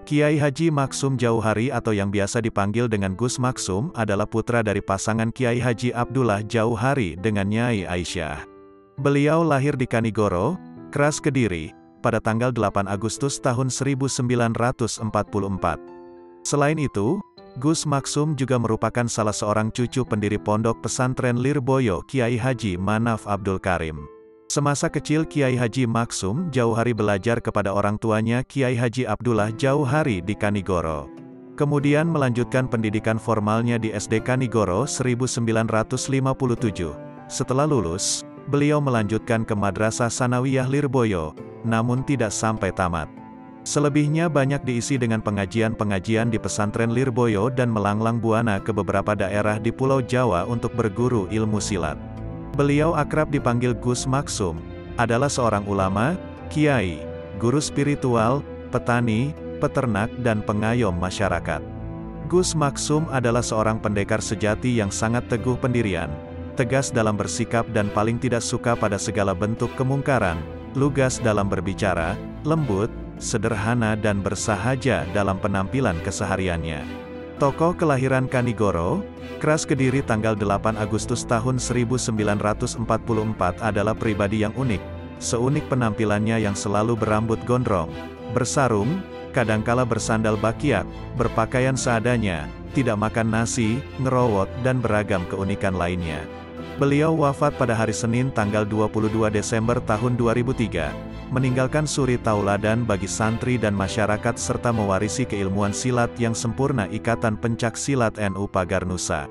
Kiai Haji Maksum Jauhari atau yang biasa dipanggil dengan Gus Maksum adalah putra dari pasangan Kiai Haji Abdullah Jauhari dengan Nyai Aisyah. Beliau lahir di Kanigoro, Kras Kediri, pada tanggal 8 Agustus tahun 1944. Selain itu, Gus Maksum juga merupakan salah seorang cucu pendiri Pondok Pesantren Lirboyo Kiai Haji Manaf Abdul Karim. Semasa kecil Kiai Haji Maksum Jauhari belajar kepada orang tuanya Kiai Haji Abdullah Jauhari di Kanigoro. Kemudian melanjutkan pendidikan formalnya di SD Kanigoro 1957. Setelah lulus, beliau melanjutkan ke Madrasah Sanawiyah Lirboyo, namun tidak sampai tamat. Selebihnya banyak diisi dengan pengajian-pengajian di pesantren Lirboyo dan melanglang buana ke beberapa daerah di Pulau Jawa untuk berguru ilmu silat. Beliau akrab dipanggil Gus Maksum, adalah seorang ulama, kiai, guru spiritual, petani, peternak dan pengayom masyarakat. Gus Maksum adalah seorang pendekar sejati yang sangat teguh pendirian, tegas dalam bersikap dan paling tidak suka pada segala bentuk kemungkaran, lugas dalam berbicara, lembut, sederhana dan bersahaja dalam penampilan kesehariannya. Tokoh kelahiran Kanigoro, Kras Kediri tanggal 8 Agustus tahun 1944 adalah pribadi yang unik, seunik penampilannya yang selalu berambut gondrong, bersarung, kadangkala bersandal bakiak, berpakaian seadanya, tidak makan nasi, ngerowot dan beragam keunikan lainnya. Beliau wafat pada hari Senin tanggal 22 Desember tahun 2003. Meninggalkan suri tauladan bagi santri dan masyarakat serta mewarisi keilmuan silat yang sempurna Ikatan Pencak Silat NU Pagar Nusa.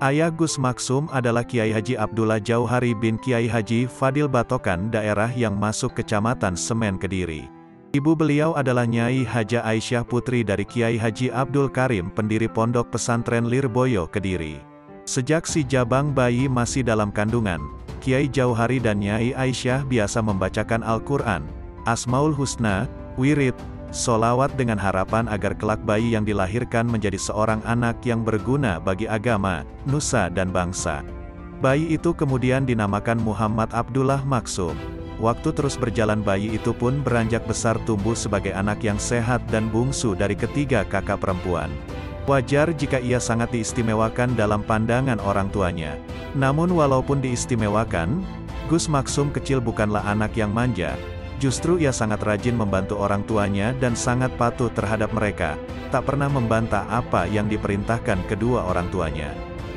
Ayah Gus Maksum adalah Kiai Haji Abdullah Jauhari bin Kiai Haji Fadil Batokan daerah yang masuk Kecamatan Semen Kediri. Ibu beliau adalah Nyai Haja Aisyah putri dari Kiai Haji Abdul Karim pendiri Pondok Pesantren Lirboyo Kediri. Sejak si jabang bayi masih dalam kandungan, Kiai Jauhari dan Nyai Aisyah biasa membacakan Al-Quran, Asmaul Husna, wirid, solawat dengan harapan agar kelak bayi yang dilahirkan menjadi seorang anak yang berguna bagi agama, nusa dan bangsa. Bayi itu kemudian dinamakan Muhammad Abdullah Maksum. Waktu terus berjalan bayi itu pun beranjak besar tumbuh sebagai anak yang sehat dan bungsu dari ketiga kakak perempuan. Wajar jika ia sangat diistimewakan dalam pandangan orang tuanya. Namun walaupun diistimewakan, Gus Maksum kecil bukanlah anak yang manja. Justru ia sangat rajin membantu orang tuanya dan sangat patuh terhadap mereka, tak pernah membantah apa yang diperintahkan kedua orang tuanya.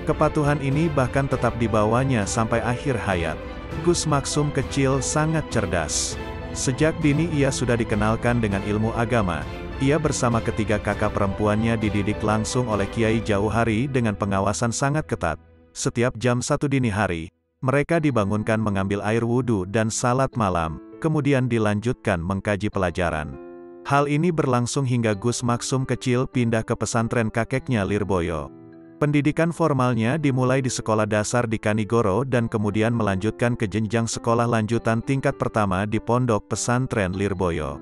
Kepatuhan ini bahkan tetap dibawanya sampai akhir hayat. Gus Maksum kecil sangat cerdas. Sejak dini ia sudah dikenalkan dengan ilmu agama. Ia bersama ketiga kakak perempuannya dididik langsung oleh Kiai Jauhari dengan pengawasan sangat ketat. Setiap jam 1 dini hari, mereka dibangunkan mengambil air wudhu dan salat malam, kemudian dilanjutkan mengkaji pelajaran. Hal ini berlangsung hingga Gus Maksum kecil pindah ke pesantren kakeknya Lirboyo. Pendidikan formalnya dimulai di sekolah dasar di Kanigoro dan kemudian melanjutkan ke jenjang sekolah lanjutan tingkat pertama di Pondok Pesantren Lirboyo.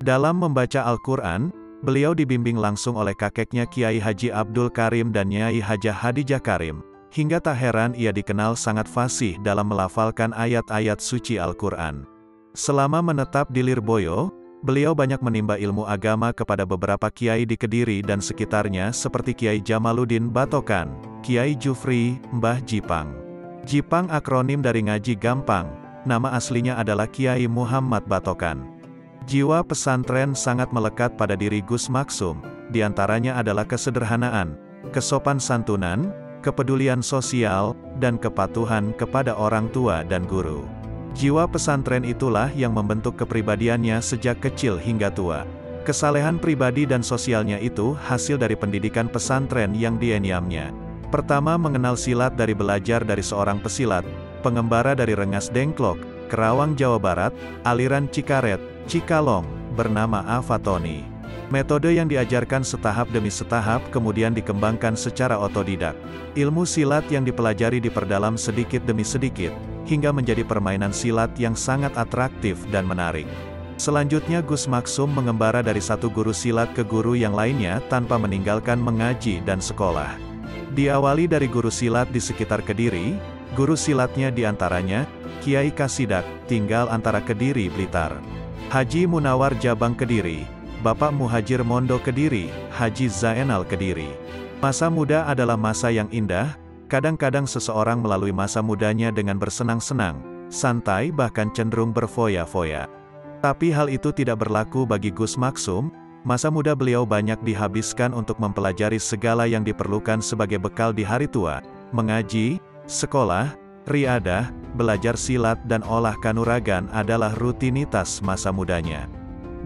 Dalam membaca Al-Quran, beliau dibimbing langsung oleh kakeknya Kiai Haji Abdul Karim dan Nyai Hajah Hadijah Karim. Hingga tak heran ia dikenal sangat fasih dalam melafalkan ayat-ayat suci Al-Quran. Selama menetap di Lirboyo, beliau banyak menimba ilmu agama kepada beberapa kiai di Kediri dan sekitarnya seperti Kiai Jamaluddin Batokan, Kiai Jufri, Mbah Jipang. Jipang akronim dari Ngaji Gampang, nama aslinya adalah Kiai Muhammad Batokan. Jiwa pesantren sangat melekat pada diri Gus Maksum, diantaranya adalah kesederhanaan, kesopan santunan, kepedulian sosial, dan kepatuhan kepada orang tua dan guru. Jiwa pesantren itulah yang membentuk kepribadiannya sejak kecil hingga tua. Kesalehan pribadi dan sosialnya itu hasil dari pendidikan pesantren yang dienyamnya. Pertama mengenal silat dari belajar dari seorang pesilat, pengembara dari Rengas Dengklok, Kerawang Jawa Barat, aliran Cikaret, Cikalong, bernama Afatoni. Metode yang diajarkan setahap demi setahap kemudian dikembangkan secara otodidak. Ilmu silat yang dipelajari diperdalam sedikit demi sedikit, hingga menjadi permainan silat yang sangat atraktif dan menarik. Selanjutnya Gus Maksum mengembara dari satu guru silat ke guru yang lainnya tanpa meninggalkan mengaji dan sekolah. Diawali dari guru silat di sekitar Kediri, guru silatnya diantaranya, Kiai Kasidak, tinggal antara Kediri Blitar. Haji Munawar Jabang Kediri, Bapak Muhajir Mondo Kediri, Haji Zainal Kediri. Masa muda adalah masa yang indah, kadang-kadang seseorang melalui masa mudanya dengan bersenang-senang, santai bahkan cenderung berfoya-foya. Tapi hal itu tidak berlaku bagi Gus Maksum. Masa muda beliau banyak dihabiskan untuk mempelajari segala yang diperlukan sebagai bekal di hari tua, mengaji, sekolah, riadah, belajar silat dan olah kanuragan adalah rutinitas masa mudanya.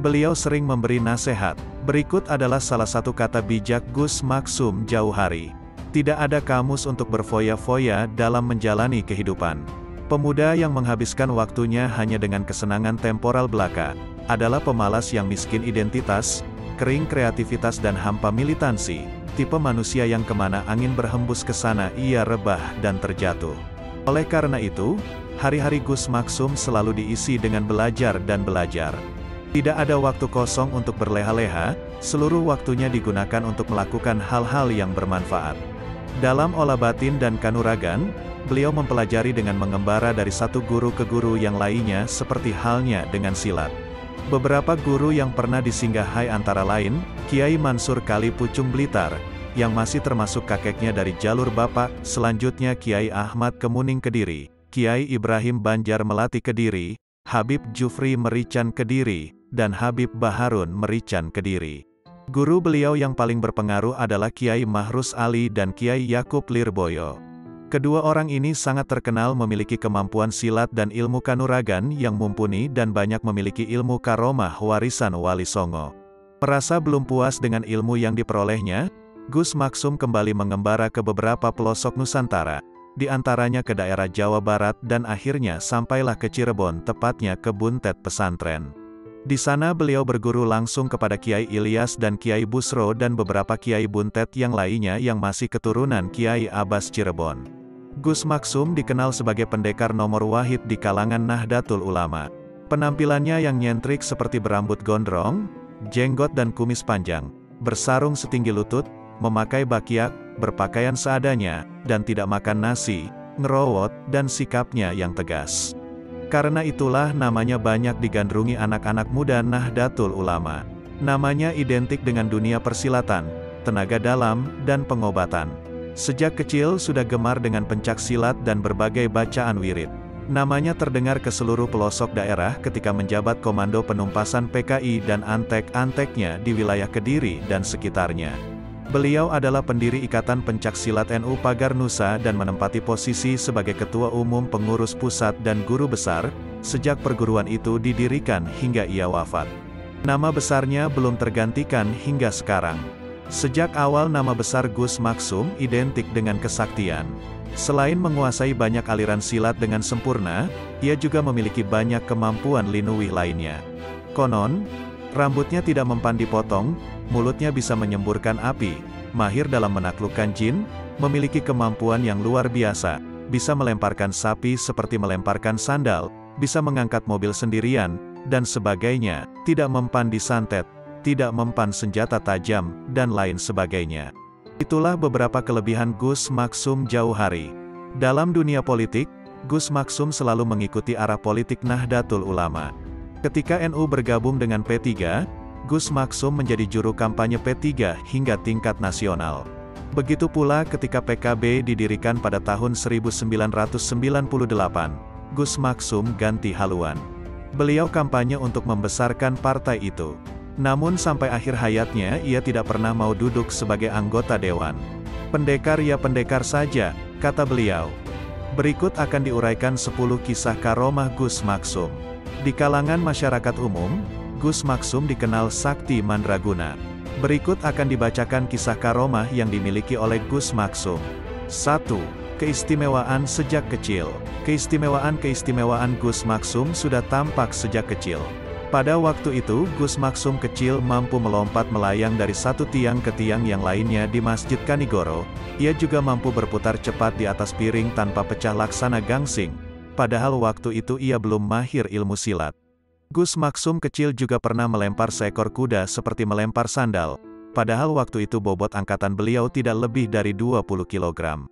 Beliau sering memberi nasihat. Berikut adalah salah satu kata bijak Gus Maksum Jauhari. Tidak ada kamus untuk berfoya-foya dalam menjalani kehidupan. Pemuda yang menghabiskan waktunya hanya dengan kesenangan temporal belaka, adalah pemalas yang miskin identitas, kering kreativitas dan hampa militansi, tipe manusia yang kemana angin berhembus ke sana ia rebah dan terjatuh. Oleh karena itu, hari-hari Gus Maksum selalu diisi dengan belajar dan belajar. Tidak ada waktu kosong untuk berleha-leha, seluruh waktunya digunakan untuk melakukan hal-hal yang bermanfaat. Dalam olah batin dan kanuragan, beliau mempelajari dengan mengembara dari satu guru ke guru yang lainnya seperti halnya dengan silat. Beberapa guru yang pernah disinggahai antara lain, Kiai Mansur Kali Pucung Blitar, yang masih termasuk kakeknya dari jalur bapak, selanjutnya Kiai Ahmad Kemuning Kediri, Kiai Ibrahim Banjar Melati Kediri, Habib Jufri Merican Kediri, dan Habib Baharun Merican Kediri. Guru beliau yang paling berpengaruh adalah Kiai Mahrus Ali dan Kiai Yakub Lirboyo. Kedua orang ini sangat terkenal memiliki kemampuan silat dan ilmu kanuragan yang mumpuni dan banyak memiliki ilmu karomah warisan Wali Songo. Merasa belum puas dengan ilmu yang diperolehnya, Gus Maksum kembali mengembara ke beberapa pelosok Nusantara, di antaranya ke daerah Jawa Barat dan akhirnya sampailah ke Cirebon, tepatnya ke Buntet Pesantren. Di sana beliau berguru langsung kepada Kiai Ilyas dan Kiai Busro dan beberapa Kiai Buntet yang lainnya yang masih keturunan Kiai Abbas Cirebon. Gus Maksum dikenal sebagai pendekar nomor wahid di kalangan Nahdlatul Ulama. Penampilannya yang nyentrik seperti berambut gondrong, jenggot dan kumis panjang, bersarung setinggi lutut, memakai bakyak, berpakaian seadanya, dan tidak makan nasi, ngerowot, dan sikapnya yang tegas. Karena itulah namanya banyak digandrungi anak-anak muda Nahdlatul Ulama. Namanya identik dengan dunia persilatan, tenaga dalam, dan pengobatan. Sejak kecil sudah gemar dengan pencak silat dan berbagai bacaan wirid. Namanya terdengar ke seluruh pelosok daerah ketika menjabat Komando Penumpasan PKI dan antek-anteknya di wilayah Kediri dan sekitarnya. Beliau adalah pendiri Ikatan Pencak Silat NU Pagar Nusa dan menempati posisi sebagai Ketua Umum Pengurus Pusat dan Guru Besar, sejak perguruan itu didirikan hingga ia wafat. Nama besarnya belum tergantikan hingga sekarang. Sejak awal nama besar Gus Maksum identik dengan kesaktian. Selain menguasai banyak aliran silat dengan sempurna, ia juga memiliki banyak kemampuan linuwih lainnya. Konon, rambutnya tidak mempan dipotong, mulutnya bisa menyemburkan api, mahir dalam menaklukkan jin, memiliki kemampuan yang luar biasa, bisa melemparkan sapi seperti melemparkan sandal, bisa mengangkat mobil sendirian, dan sebagainya, tidak mempan disantet, tidak mempan senjata tajam, dan lain sebagainya. Itulah beberapa kelebihan Gus Maksum Jauhari. Dalam dunia politik, Gus Maksum selalu mengikuti arah politik Nahdlatul Ulama. Ketika NU bergabung dengan P3, Gus Maksum menjadi juru kampanye P3 hingga tingkat nasional. Begitu pula ketika PKB didirikan pada tahun 1998, Gus Maksum ganti haluan. Beliau kampanye untuk membesarkan partai itu. Namun sampai akhir hayatnya ia tidak pernah mau duduk sebagai anggota dewan. Pendekar ya pendekar saja, kata beliau. Berikut akan diuraikan 10 kisah karomah Gus Maksum. Di kalangan masyarakat umum, Gus Maksum dikenal sakti mandraguna. Berikut akan dibacakan kisah karomah yang dimiliki oleh Gus Maksum. 1. Keistimewaan sejak kecil. Keistimewaan Gus Maksum sudah tampak sejak kecil. Pada waktu itu, Gus Maksum kecil mampu melompat melayang dari satu tiang ke tiang yang lainnya di Masjid Kanigoro. Ia juga mampu berputar cepat di atas piring tanpa pecah laksana gangsing. Padahal waktu itu ia belum mahir ilmu silat. Gus Maksum kecil juga pernah melempar seekor kuda seperti melempar sandal. Padahal waktu itu bobot angkatan beliau tidak lebih dari 20 kg.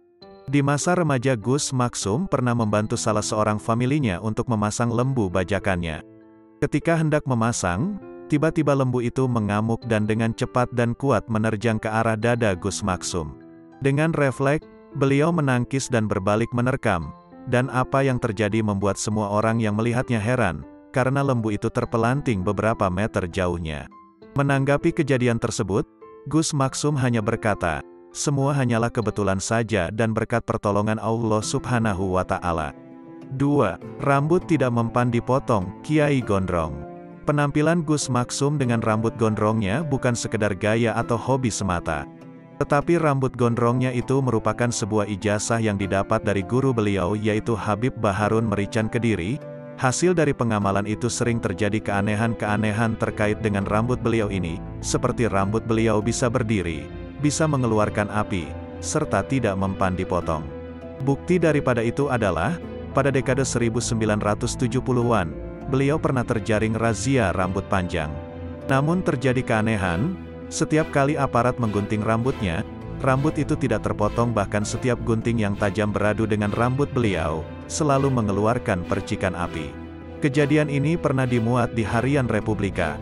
Di masa remaja Gus Maksum pernah membantu salah seorang familinya untuk memasang lembu bajakannya. Ketika hendak memasang, Tiba-tiba lembu itu mengamuk dan dengan cepat dan kuat menerjang ke arah dada Gus Maksum. Dengan refleks, beliau menangkis dan berbalik menerkam. Dan apa yang terjadi membuat semua orang yang melihatnya heran, karena lembu itu terpelanting beberapa meter jauhnya. Menanggapi kejadian tersebut, Gus Maksum hanya berkata, "Semua hanyalah kebetulan saja dan berkat pertolongan Allah Subhanahu wa Ta'ala." 2. Rambut tidak mempan dipotong, Kiai Gondrong. Penampilan Gus Maksum dengan rambut gondrongnya bukan sekedar gaya atau hobi semata. Tetapi rambut gondrongnya itu merupakan sebuah ijazah yang didapat dari guru beliau yaitu Habib Baharun Merican Kediri. Hasil dari pengamalan itu sering terjadi keanehan-keanehan terkait dengan rambut beliau ini, seperti rambut beliau bisa berdiri, bisa mengeluarkan api, serta tidak mempan dipotong. Bukti daripada itu adalah, pada dekade 1970-an, beliau pernah terjaring razia rambut panjang. Namun terjadi keanehan, setiap kali aparat menggunting rambutnya, rambut itu tidak terpotong bahkan setiap gunting yang tajam beradu dengan rambut beliau, selalu mengeluarkan percikan api. Kejadian ini pernah dimuat di harian Republika.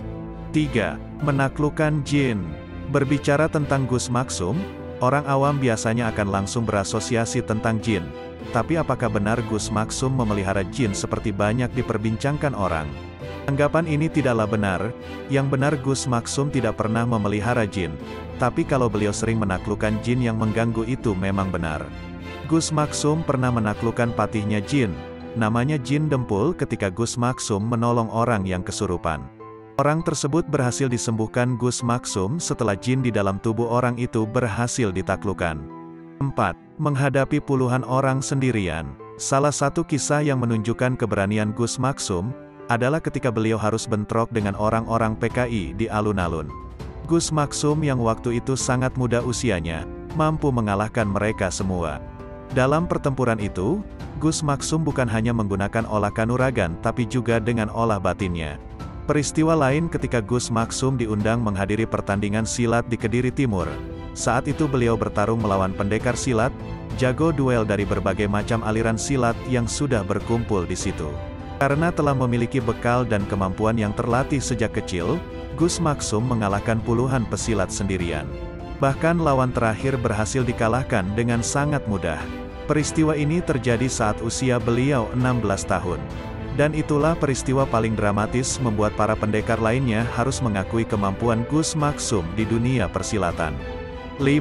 3. Menaklukkan jin. Berbicara tentang Gus Maksum, orang awam biasanya akan langsung berasosiasi tentang jin. Tapi apakah benar Gus Maksum memelihara jin seperti banyak diperbincangkan orang? Anggapan ini tidaklah benar. Yang benar Gus Maksum tidak pernah memelihara jin. Tapi kalau beliau sering menaklukkan jin yang mengganggu itu memang benar. Gus Maksum pernah menaklukkan patihnya jin, namanya Jin Dempul ketika Gus Maksum menolong orang yang kesurupan. Orang tersebut berhasil disembuhkan Gus Maksum setelah jin di dalam tubuh orang itu berhasil ditaklukkan. 4. Menghadapi puluhan orang sendirian. Salah satu kisah yang menunjukkan keberanian Gus Maksum, adalah ketika beliau harus bentrok dengan orang-orang PKI di alun-alun. Gus Maksum yang waktu itu sangat muda usianya, mampu mengalahkan mereka semua. Dalam pertempuran itu, Gus Maksum bukan hanya menggunakan olah kanuragan tapi juga dengan olah batinnya. Peristiwa lain ketika Gus Maksum diundang menghadiri pertandingan silat di Kediri Timur. Saat itu beliau bertarung melawan pendekar silat, jago duel dari berbagai macam aliran silat yang sudah berkumpul di situ. Karena telah memiliki bekal dan kemampuan yang terlatih sejak kecil, Gus Maksum mengalahkan puluhan pesilat sendirian. Bahkan lawan terakhir berhasil dikalahkan dengan sangat mudah. Peristiwa ini terjadi saat usia beliau 16 tahun. Dan itulah peristiwa paling dramatis membuat para pendekar lainnya harus mengakui kemampuan Gus Maksum di dunia persilatan. 5.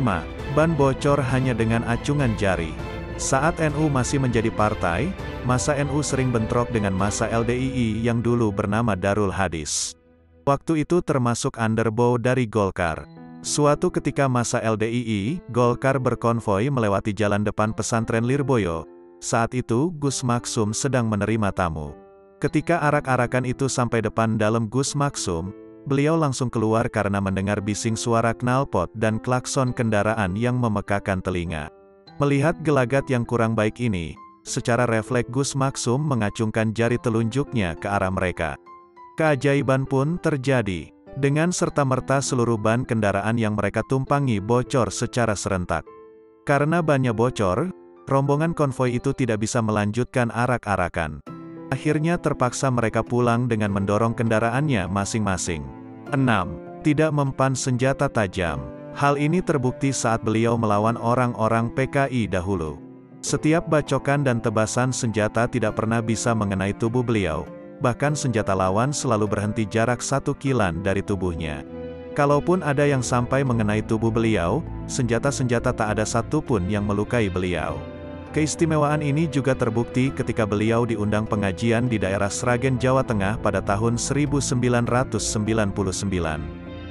Ban bocor hanya dengan acungan jari. Saat NU masih menjadi partai, masa NU sering bentrok dengan masa LDII yang dulu bernama Darul Hadis. Waktu itu termasuk underbow dari Golkar. Suatu ketika masa LDII, Golkar berkonvoi melewati jalan depan pesantren Lirboyo. Saat itu, Gus Maksum sedang menerima tamu. Ketika arak-arakan itu sampai depan dalam Gus Maksum, beliau langsung keluar karena mendengar bising suara knalpot dan klakson kendaraan yang memekakan telinga. Melihat gelagat yang kurang baik ini, secara refleks Gus Maksum mengacungkan jari telunjuknya ke arah mereka. Keajaiban pun terjadi. Dengan serta-merta seluruh ban kendaraan yang mereka tumpangi bocor secara serentak. Karena bannya bocor, rombongan konvoi itu tidak bisa melanjutkan arak-arakan. Akhirnya terpaksa mereka pulang dengan mendorong kendaraannya masing-masing. 6. Tidak mempan senjata tajam. Hal ini terbukti saat beliau melawan orang-orang PKI dahulu. Setiap bacokan dan tebasan senjata tidak pernah bisa mengenai tubuh beliau. Bahkan senjata lawan selalu berhenti jarak 1 kilan dari tubuhnya. Kalaupun ada yang sampai mengenai tubuh beliau, senjata-senjata tak ada satupun yang melukai beliau. Keistimewaan ini juga terbukti ketika beliau diundang pengajian di daerah Sragen, Jawa Tengah pada tahun 1999.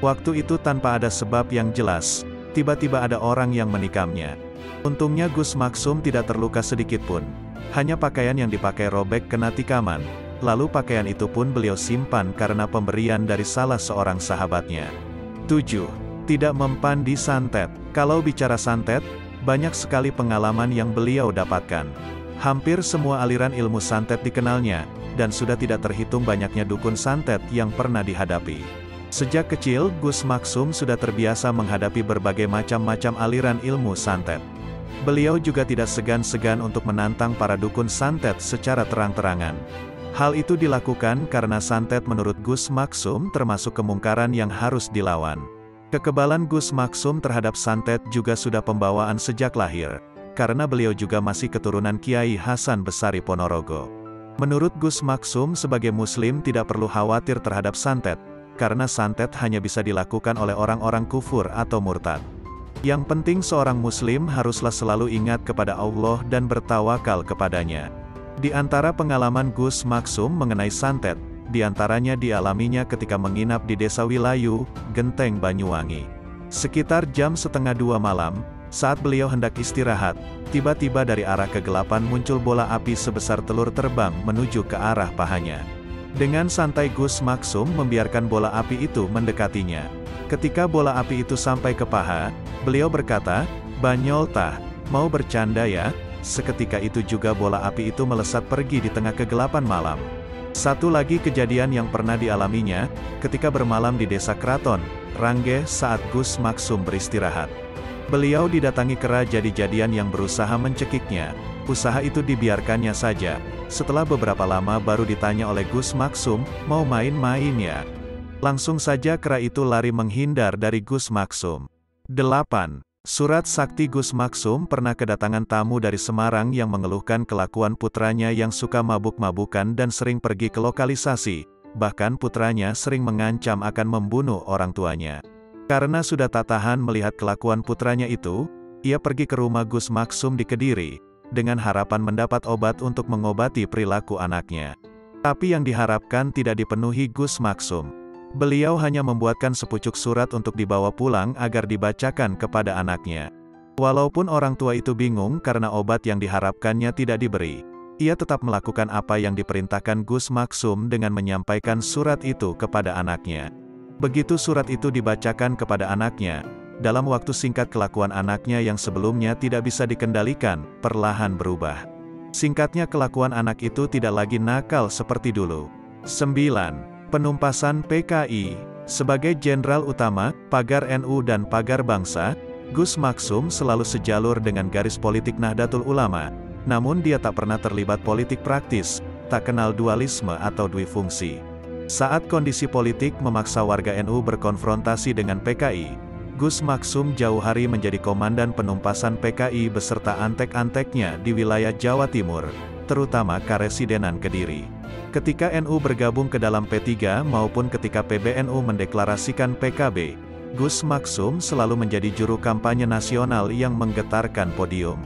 Waktu itu tanpa ada sebab yang jelas, tiba-tiba ada orang yang menikamnya. Untungnya Gus Maksum tidak terluka sedikit pun. Hanya pakaian yang dipakai robek kena tikaman. Lalu pakaian itu pun beliau simpan karena pemberian dari salah seorang sahabatnya. 7. Tidak mempan di santet. Kalau bicara santet, banyak sekali pengalaman yang beliau dapatkan. Hampir semua aliran ilmu santet dikenalnya, dan sudah tidak terhitung banyaknya dukun santet yang pernah dihadapi. Sejak kecil, Gus Maksum sudah terbiasa menghadapi berbagai macam-macam aliran ilmu santet. Beliau juga tidak segan-segan untuk menantang para dukun santet secara terang-terangan. Hal itu dilakukan karena santet menurut Gus Maksum termasuk kemungkaran yang harus dilawan. Kekebalan Gus Maksum terhadap santet juga sudah pembawaan sejak lahir, karena beliau juga masih keturunan Kiai Hasan Besari Ponorogo. Menurut Gus Maksum sebagai muslim tidak perlu khawatir terhadap santet, karena santet hanya bisa dilakukan oleh orang-orang kufur atau murtad. Yang penting seorang muslim haruslah selalu ingat kepada Allah dan bertawakal kepadanya. Di antara pengalaman Gus Maksum mengenai santet, di antaranya dialaminya ketika menginap di Desa Wilayu, Genteng, Banyuwangi. Sekitar jam 1:30 malam, saat beliau hendak istirahat, tiba-tiba dari arah kegelapan muncul bola api sebesar telur terbang menuju ke arah pahanya. Dengan santai Gus Maksum membiarkan bola api itu mendekatinya. Ketika bola api itu sampai ke paha, beliau berkata, "Banyol tah, mau bercanda ya?" Seketika itu juga bola api itu melesat pergi di tengah kegelapan malam. Satu lagi kejadian yang pernah dialaminya, ketika bermalam di Desa Kraton, Ranggeh saat Gus Maksum beristirahat. Beliau didatangi kera jadi-jadian yang berusaha mencekiknya. Usaha itu dibiarkannya saja. Setelah beberapa lama baru ditanya oleh Gus Maksum, "Mau main-main ya?" Langsung saja kera itu lari menghindar dari Gus Maksum. 8. Surat Sakti Gus Maksum pernah kedatangan tamu dari Semarang yang mengeluhkan kelakuan putranya yang suka mabuk-mabukan dan sering pergi ke lokalisasi, bahkan putranya sering mengancam akan membunuh orang tuanya. Karena sudah tak tahan melihat kelakuan putranya itu, ia pergi ke rumah Gus Maksum di Kediri, dengan harapan mendapat obat untuk mengobati perilaku anaknya. Tapi yang diharapkan tidak dipenuhi Gus Maksum. Beliau hanya membuatkan sepucuk surat untuk dibawa pulang agar dibacakan kepada anaknya. Walaupun orang tua itu bingung karena obat yang diharapkannya tidak diberi, ia tetap melakukan apa yang diperintahkan Gus Maksum dengan menyampaikan surat itu kepada anaknya. Begitu surat itu dibacakan kepada anaknya, dalam waktu singkat kelakuan anaknya yang sebelumnya tidak bisa dikendalikan, perlahan berubah. Singkatnya kelakuan anak itu tidak lagi nakal seperti dulu. 9. Penumpasan PKI. Sebagai Jenderal Utama, Pagar NU dan Pagar Bangsa, Gus Maksum selalu sejalur dengan garis politik Nahdlatul Ulama, namun dia tak pernah terlibat politik praktis, tak kenal dualisme atau duifungsi. Saat kondisi politik memaksa warga NU berkonfrontasi dengan PKI, Gus Maksum jauh hari menjadi komandan penumpasan PKI beserta antek-anteknya di wilayah Jawa Timur, terutama Karesidenan Kediri. Ketika NU bergabung ke dalam P3 maupun ketika PBNU mendeklarasikan PKB, Gus Maksum selalu menjadi juru kampanye nasional yang menggetarkan podium.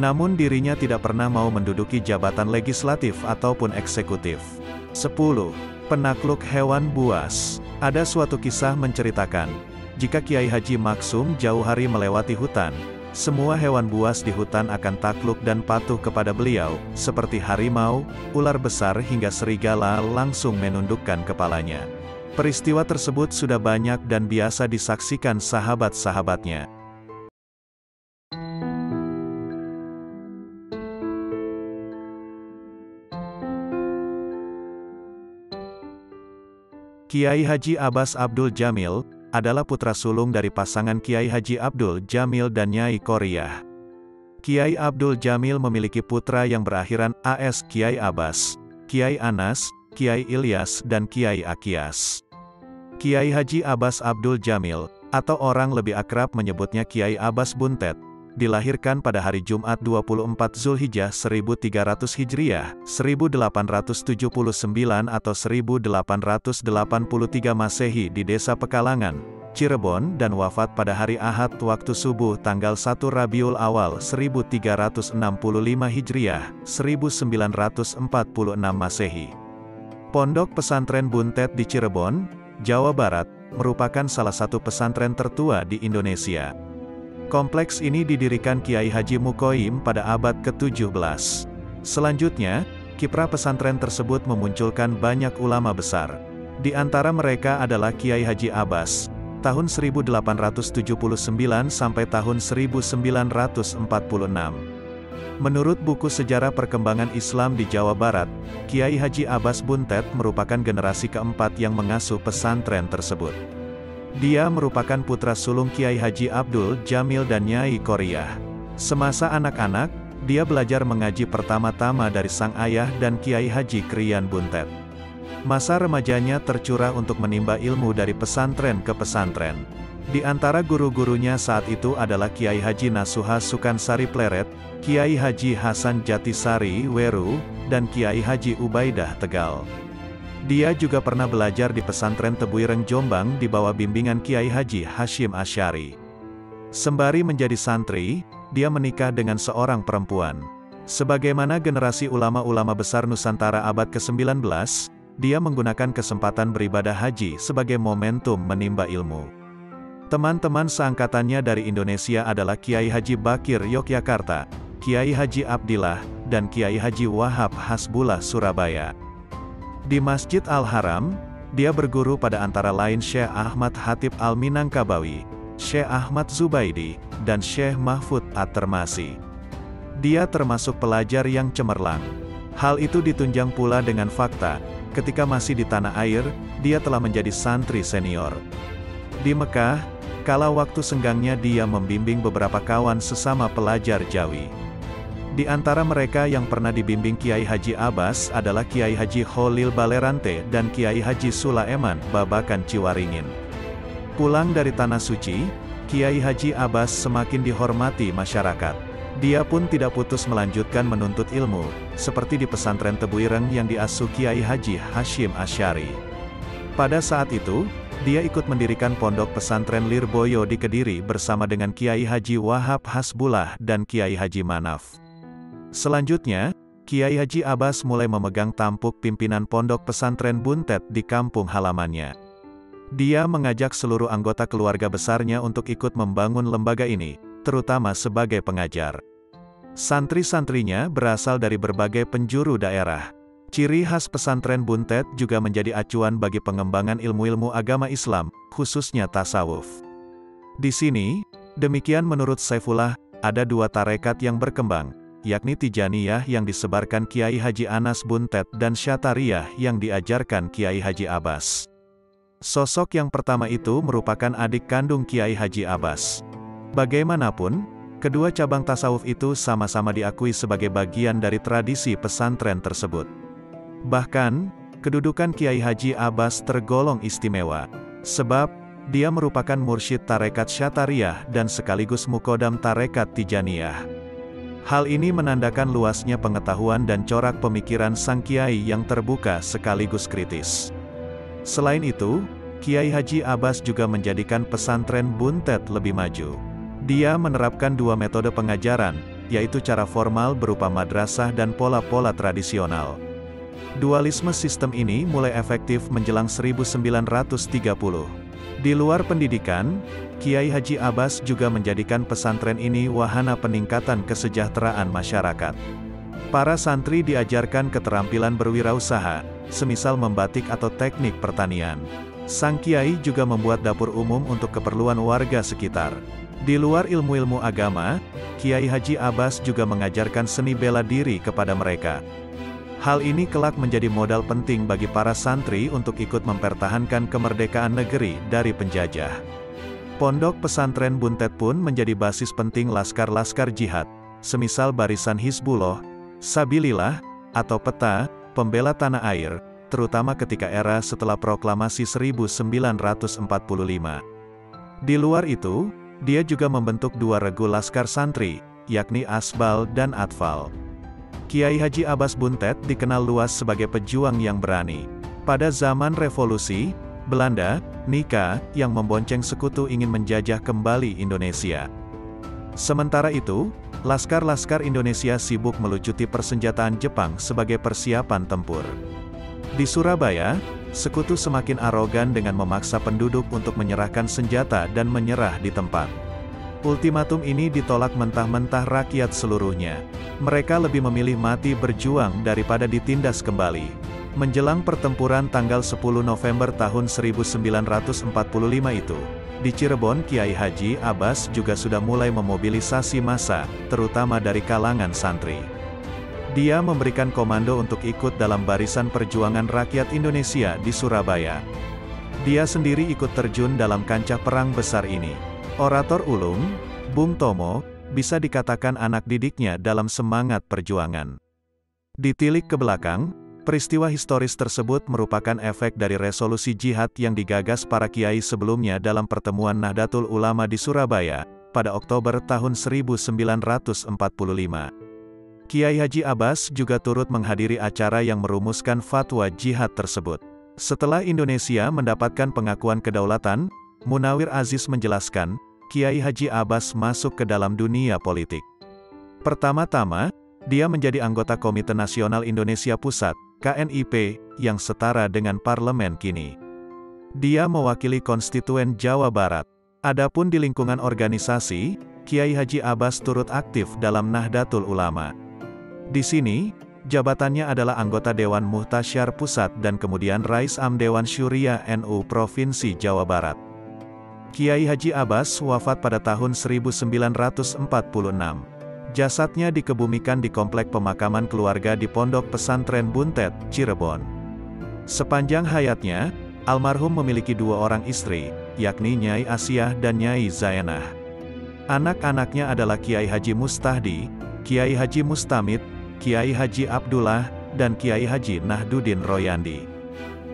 Namun dirinya tidak pernah mau menduduki jabatan legislatif ataupun eksekutif. 10. Penakluk hewan buas. Ada suatu kisah menceritakan, jika Kiai Haji Maksum jauh hari melewati hutan, semua hewan buas di hutan akan takluk dan patuh kepada beliau, seperti harimau, ular besar hingga serigala langsung menundukkan kepalanya. Peristiwa tersebut sudah banyak dan biasa disaksikan sahabat-sahabatnya. Kiai Haji Abbas Abdul Jamil adalah putra sulung dari pasangan Kiai Haji Abdul Jamil dan Nyai Koriyah. Kiai Abdul Jamil memiliki putra yang berakhiran AS, Kiai Abbas, Kiai Anas, Kiai Ilyas dan Kiai Akyas. Kiai Haji Abbas Abdul Jamil, atau orang lebih akrab menyebutnya Kiai Abbas Buntet, dilahirkan pada hari Jumat 24 Zulhijjah 1300 Hijriah, 1879 atau 1883 Masehi di Desa Pekalangan, Cirebon dan wafat pada hari Ahad waktu subuh tanggal 1 Rabiul Awal 1365 Hijriah, 1946 Masehi. Pondok Pesantren Buntet di Cirebon, Jawa Barat, merupakan salah satu pesantren tertua di Indonesia. Kompleks ini didirikan Kiai Haji Mukoim pada abad ke-17. Selanjutnya, kiprah pesantren tersebut memunculkan banyak ulama besar. Di antara mereka adalah Kiai Haji Abbas, tahun 1879 sampai tahun 1946. Menurut buku Sejarah Perkembangan Islam di Jawa Barat, Kiai Haji Abbas Buntet merupakan generasi keempat yang mengasuh pesantren tersebut. Dia merupakan putra sulung Kiai Haji Abdul Jamil dan Nyai Koriyah. Semasa anak-anak, dia belajar mengaji pertama-tama dari sang ayah dan Kiai Haji Kriyan Buntet. Masa remajanya tercurah untuk menimba ilmu dari pesantren ke pesantren. Di antara guru-gurunya saat itu adalah Kiai Haji Nasuha Sukansari Pleret, Kiai Haji Hasan Jatisari Weru, dan Kiai Haji Ubaidah Tegal. Dia juga pernah belajar di pesantren Tebuireng Jombang di bawah bimbingan Kiai Haji Hashim Asy'ari. Sembari menjadi santri, dia menikah dengan seorang perempuan. Sebagaimana generasi ulama-ulama besar Nusantara abad ke-19, dia menggunakan kesempatan beribadah haji sebagai momentum menimba ilmu. Teman-teman seangkatannya dari Indonesia adalah Kiai Haji Bakir Yogyakarta, Kiai Haji Abdillah, dan Kiai Haji Wahab Hasbullah Surabaya. Di Masjid Al-Haram, dia berguru pada antara lain Syekh Ahmad Hatib Al-Minangkabawi, Syekh Ahmad Zubaidi, dan Syekh Mahfud At-Termasi. Dia termasuk pelajar yang cemerlang. Hal itu ditunjang pula dengan fakta, ketika masih di tanah air, dia telah menjadi santri senior. Di Mekah, kala waktu senggangnya dia membimbing beberapa kawan sesama pelajar Jawi. Di antara mereka yang pernah dibimbing Kiai Haji Abbas adalah Kiai Haji Kholil Balerante dan Kiai Haji Sulaiman Babakan Ciwaringin. Pulang dari Tanah Suci, Kiai Haji Abbas semakin dihormati masyarakat. Dia pun tidak putus melanjutkan menuntut ilmu, seperti di pesantren Tebuireng yang diasuh Kiai Haji Hashim Asy'ari. Pada saat itu, dia ikut mendirikan pondok pesantren Lirboyo di Kediri bersama dengan Kiai Haji Wahab Hasbullah dan Kiai Haji Manaf. Selanjutnya, Kiai Haji Abbas mulai memegang tampuk pimpinan pondok pesantren Buntet di kampung halamannya. Dia mengajak seluruh anggota keluarga besarnya untuk ikut membangun lembaga ini, terutama sebagai pengajar. Santri-santrinya berasal dari berbagai penjuru daerah. Ciri khas pesantren Buntet juga menjadi acuan bagi pengembangan ilmu-ilmu agama Islam, khususnya tasawuf. Di sini, demikian menurut Saifullah, ada dua tarekat yang berkembang, yakni Tijaniyah yang disebarkan Kiai Haji Anas Buntet dan Syatariyah yang diajarkan Kiai Haji Abbas. Sosok yang pertama itu merupakan adik kandung Kiai Haji Abbas. Bagaimanapun, kedua cabang tasawuf itu sama-sama diakui sebagai bagian dari tradisi pesantren tersebut. Bahkan, kedudukan Kiai Haji Abbas tergolong istimewa, sebab dia merupakan mursyid tarekat Syatariyah dan sekaligus mukodam tarekat Tijaniyah. Hal ini menandakan luasnya pengetahuan dan corak pemikiran sang kiai yang terbuka sekaligus kritis. Selain itu, Kiai Haji Abbas juga menjadikan pesantren Buntet lebih maju. Dia menerapkan dua metode pengajaran, yaitu cara formal berupa madrasah dan pola-pola tradisional. Dualisme sistem ini mulai efektif menjelang 1930. Di luar pendidikan, Kiai Haji Abbas juga menjadikan pesantren ini wahana peningkatan kesejahteraan masyarakat. Para santri diajarkan keterampilan berwirausaha, semisal membatik atau teknik pertanian. Sang kiai juga membuat dapur umum untuk keperluan warga sekitar. Di luar ilmu-ilmu agama, Kiai Haji Abbas juga mengajarkan seni bela diri kepada mereka. Hal ini kelak menjadi modal penting bagi para santri untuk ikut mempertahankan kemerdekaan negeri dari penjajah. Pondok pesantren Buntet pun menjadi basis penting laskar-laskar jihad, semisal Barisan Hizbullah, Sabilillah, atau PETA, pembela tanah air, terutama ketika era setelah proklamasi 1945. Di luar itu, dia juga membentuk dua regu laskar santri, yakni Asbal dan Atfal. Kiai Haji Abbas Buntet dikenal luas sebagai pejuang yang berani. Pada zaman revolusi, Belanda, Nika, yang membonceng sekutu ingin menjajah kembali Indonesia. Sementara itu, laskar-laskar Indonesia sibuk melucuti persenjataan Jepang sebagai persiapan tempur. Di Surabaya, sekutu semakin arogan dengan memaksa penduduk untuk menyerahkan senjata dan menyerah di tempat. Ultimatum ini ditolak mentah-mentah rakyat seluruhnya. Mereka lebih memilih mati berjuang daripada ditindas kembali. Menjelang pertempuran tanggal 10 November tahun 1945 itu, di Cirebon Kiai Haji Abbas juga sudah mulai memobilisasi massa, terutama dari kalangan santri. Dia memberikan komando untuk ikut dalam barisan perjuangan rakyat Indonesia di Surabaya. Dia sendiri ikut terjun dalam kancah perang besar ini. Orator ulung, Bung Tomo, bisa dikatakan anak didiknya dalam semangat perjuangan. Ditilik ke belakang, peristiwa historis tersebut merupakan efek dari resolusi jihad yang digagas para kiai sebelumnya dalam pertemuan Nahdlatul Ulama di Surabaya, pada Oktober tahun 1945. Kiai Haji Abbas juga turut menghadiri acara yang merumuskan fatwa jihad tersebut. Setelah Indonesia mendapatkan pengakuan kedaulatan, Munawir Aziz menjelaskan, Kiai Haji Abbas masuk ke dalam dunia politik. Pertama-tama, dia menjadi anggota Komite Nasional Indonesia Pusat, KNIP, yang setara dengan parlemen kini. Dia mewakili konstituen Jawa Barat. Adapun di lingkungan organisasi, Kiai Haji Abbas turut aktif dalam Nahdlatul Ulama. Di sini, jabatannya adalah anggota Dewan Muhtasyar Pusat dan kemudian Rais Am Dewan Syuriah NU Provinsi Jawa Barat. Kiai Haji Abbas wafat pada tahun 1946. Jasadnya dikebumikan di komplek pemakaman keluarga di Pondok Pesantren Buntet, Cirebon. Sepanjang hayatnya, almarhum memiliki 2 orang istri, yakni Nyai Asiah dan Nyai Zainah. Anak-anaknya adalah Kiai Haji Mustahdi, Kiai Haji Mustamid, Kiai Haji Abdullah, dan Kiai Haji Nahduddin Royandi.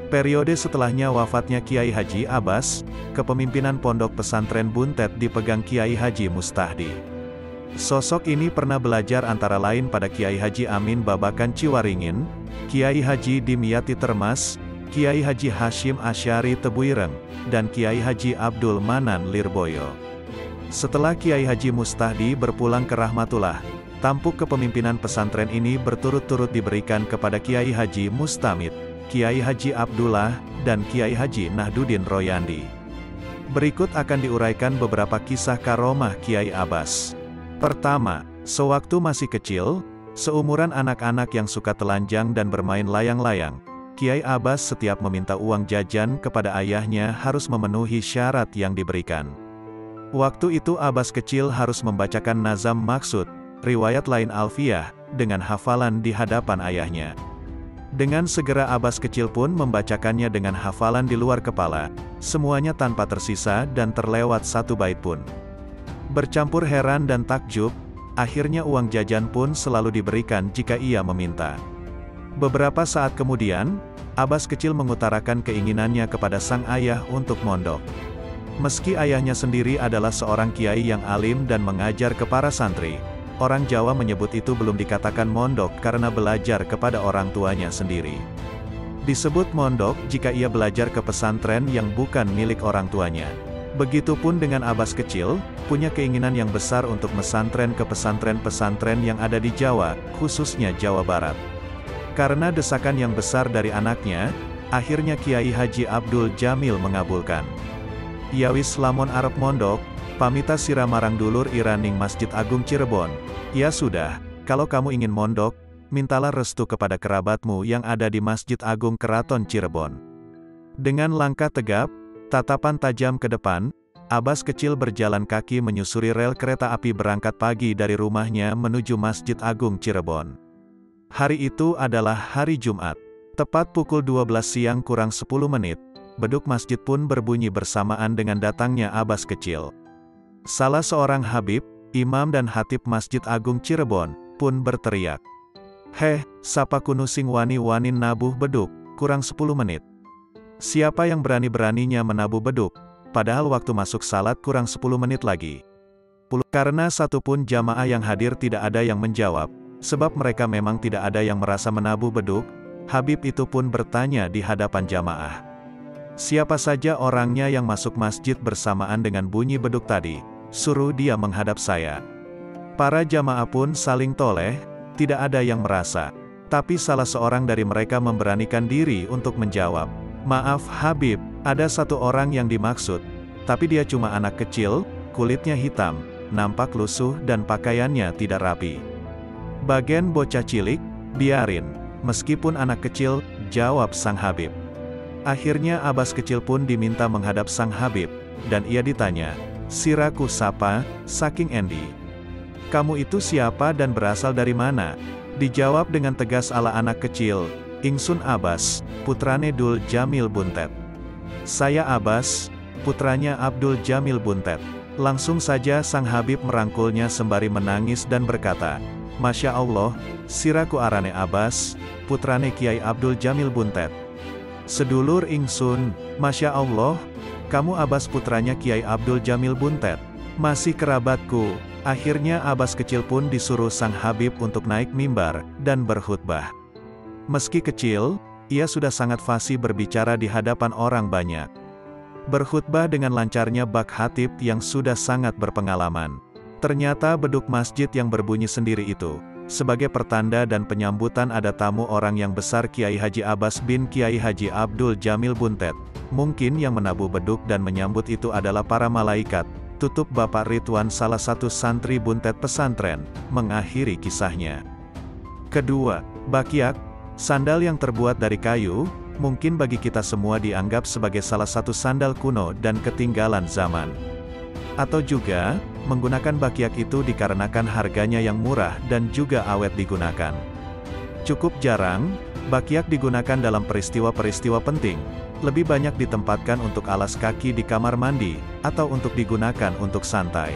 Periode setelahnya wafatnya Kiai Haji Abbas, kepemimpinan Pondok Pesantren Buntet dipegang Kiai Haji Mustahdi. Sosok ini pernah belajar antara lain pada Kiai Haji Amin Babakan Ciwaringin, Kiai Haji Dimyati Termas, Kiai Haji Hashim Asyari Tebuireng, dan Kiai Haji Abdul Manan Lirboyo. Setelah Kiai Haji Mustahdi berpulang ke rahmatullah, tampuk kepemimpinan pesantren ini berturut-turut diberikan kepada Kiai Haji Mustamid, Kiai Haji Abdullah, dan Kiai Haji Nahduddin Royandi. Berikut akan diuraikan beberapa kisah karomah Kiai Abbas. Pertama, sewaktu masih kecil, seumuran anak-anak yang suka telanjang dan bermain layang-layang, Kiai Abbas setiap meminta uang jajan kepada ayahnya harus memenuhi syarat yang diberikan. Waktu itu Abbas kecil harus membacakan nazam maksud, riwayat lain alfiyah, dengan hafalan di hadapan ayahnya. Dengan segera Abbas kecil pun membacakannya dengan hafalan di luar kepala, semuanya tanpa tersisa dan terlewat satu bait pun. Bercampur heran dan takjub, akhirnya uang jajan pun selalu diberikan jika ia meminta. Beberapa saat kemudian, Abbas kecil mengutarakan keinginannya kepada sang ayah untuk mondok. Meski ayahnya sendiri adalah seorang kiai yang alim dan mengajar ke para santri, orang Jawa menyebut itu belum dikatakan mondok karena belajar kepada orang tuanya sendiri. Disebut mondok jika ia belajar ke pesantren yang bukan milik orang tuanya. Begitupun dengan Abbas kecil, punya keinginan yang besar untuk mesantren ke pesantren-pesantren yang ada di Jawa, khususnya Jawa Barat. Karena desakan yang besar dari anaknya, akhirnya Kiai Haji Abdul Jamil mengabulkan. Yawis lamun arep mondok, pamita sira marang dulur iraning Masjid Agung Cirebon. Ya sudah, kalau kamu ingin mondok, mintalah restu kepada kerabatmu yang ada di Masjid Agung Keraton Cirebon. Dengan langkah tegap, tatapan tajam ke depan, Abbas kecil berjalan kaki menyusuri rel kereta api berangkat pagi dari rumahnya menuju Masjid Agung Cirebon. Hari itu adalah hari Jumat. Tepat pukul 12 siang kurang 10 menit, beduk masjid pun berbunyi bersamaan dengan datangnya Abbas kecil. Salah seorang habib, imam dan khatib Masjid Agung Cirebon, pun berteriak, "Heh, sapa kunu sing wani-wani nabuh beduk, kurang 10 menit. Siapa yang berani-beraninya menabuh beduk, padahal waktu masuk salat kurang 10 menit lagi." Karena satupun jamaah yang hadir tidak ada yang menjawab, sebab mereka memang tidak ada yang merasa menabuh beduk, habib itu pun bertanya di hadapan jamaah. Siapa saja orangnya yang masuk masjid bersamaan dengan bunyi beduk tadi, suruh dia menghadap saya. Para jamaah pun saling toleh, tidak ada yang merasa. Tapi salah seorang dari mereka memberanikan diri untuk menjawab, "Maaf Habib, ada satu orang yang dimaksud, tapi dia cuma anak kecil, kulitnya hitam, nampak lusuh dan pakaiannya tidak rapi." "Bagian bocah cilik, biarin, meskipun anak kecil," jawab sang Habib. Akhirnya Abbas kecil pun diminta menghadap sang Habib, dan ia ditanya, "Siraku sapa, saking endi? Kamu itu siapa dan berasal dari mana?" Dijawab dengan tegas ala anak kecil, "Ingsun Abbas, putrane Dul Jamil Buntet." "Saya Abbas, putranya Abdul Jamil Buntet." Langsung saja sang Habib merangkulnya sembari menangis dan berkata, "Masya Allah, siraku arane Abbas, putrane Kiai Abdul Jamil Buntet. Sedulur ingsun, Masya Allah, kamu Abbas putranya Kiai Abdul Jamil Buntet. Masih kerabatku." Akhirnya Abbas kecil pun disuruh sang Habib untuk naik mimbar, dan berkhutbah. Meski kecil, ia sudah sangat fasih berbicara di hadapan orang banyak. Berkhutbah dengan lancarnya bak khatib yang sudah sangat berpengalaman. Ternyata beduk masjid yang berbunyi sendiri itu, sebagai pertanda dan penyambutan ada tamu orang yang besar Kiai Haji Abbas bin Kiai Haji Abdul Jamil Buntet. Mungkin yang menabuh beduk dan menyambut itu adalah para malaikat, tutup Bapak Ridwan salah satu santri Buntet pesantren, mengakhiri kisahnya. Kedua, bakyak, sandal yang terbuat dari kayu, mungkin bagi kita semua dianggap sebagai salah satu sandal kuno dan ketinggalan zaman. Atau juga, menggunakan bakyak itu dikarenakan harganya yang murah dan juga awet digunakan. Cukup jarang, bakyak digunakan dalam peristiwa-peristiwa penting, lebih banyak ditempatkan untuk alas kaki di kamar mandi, atau untuk digunakan untuk santai.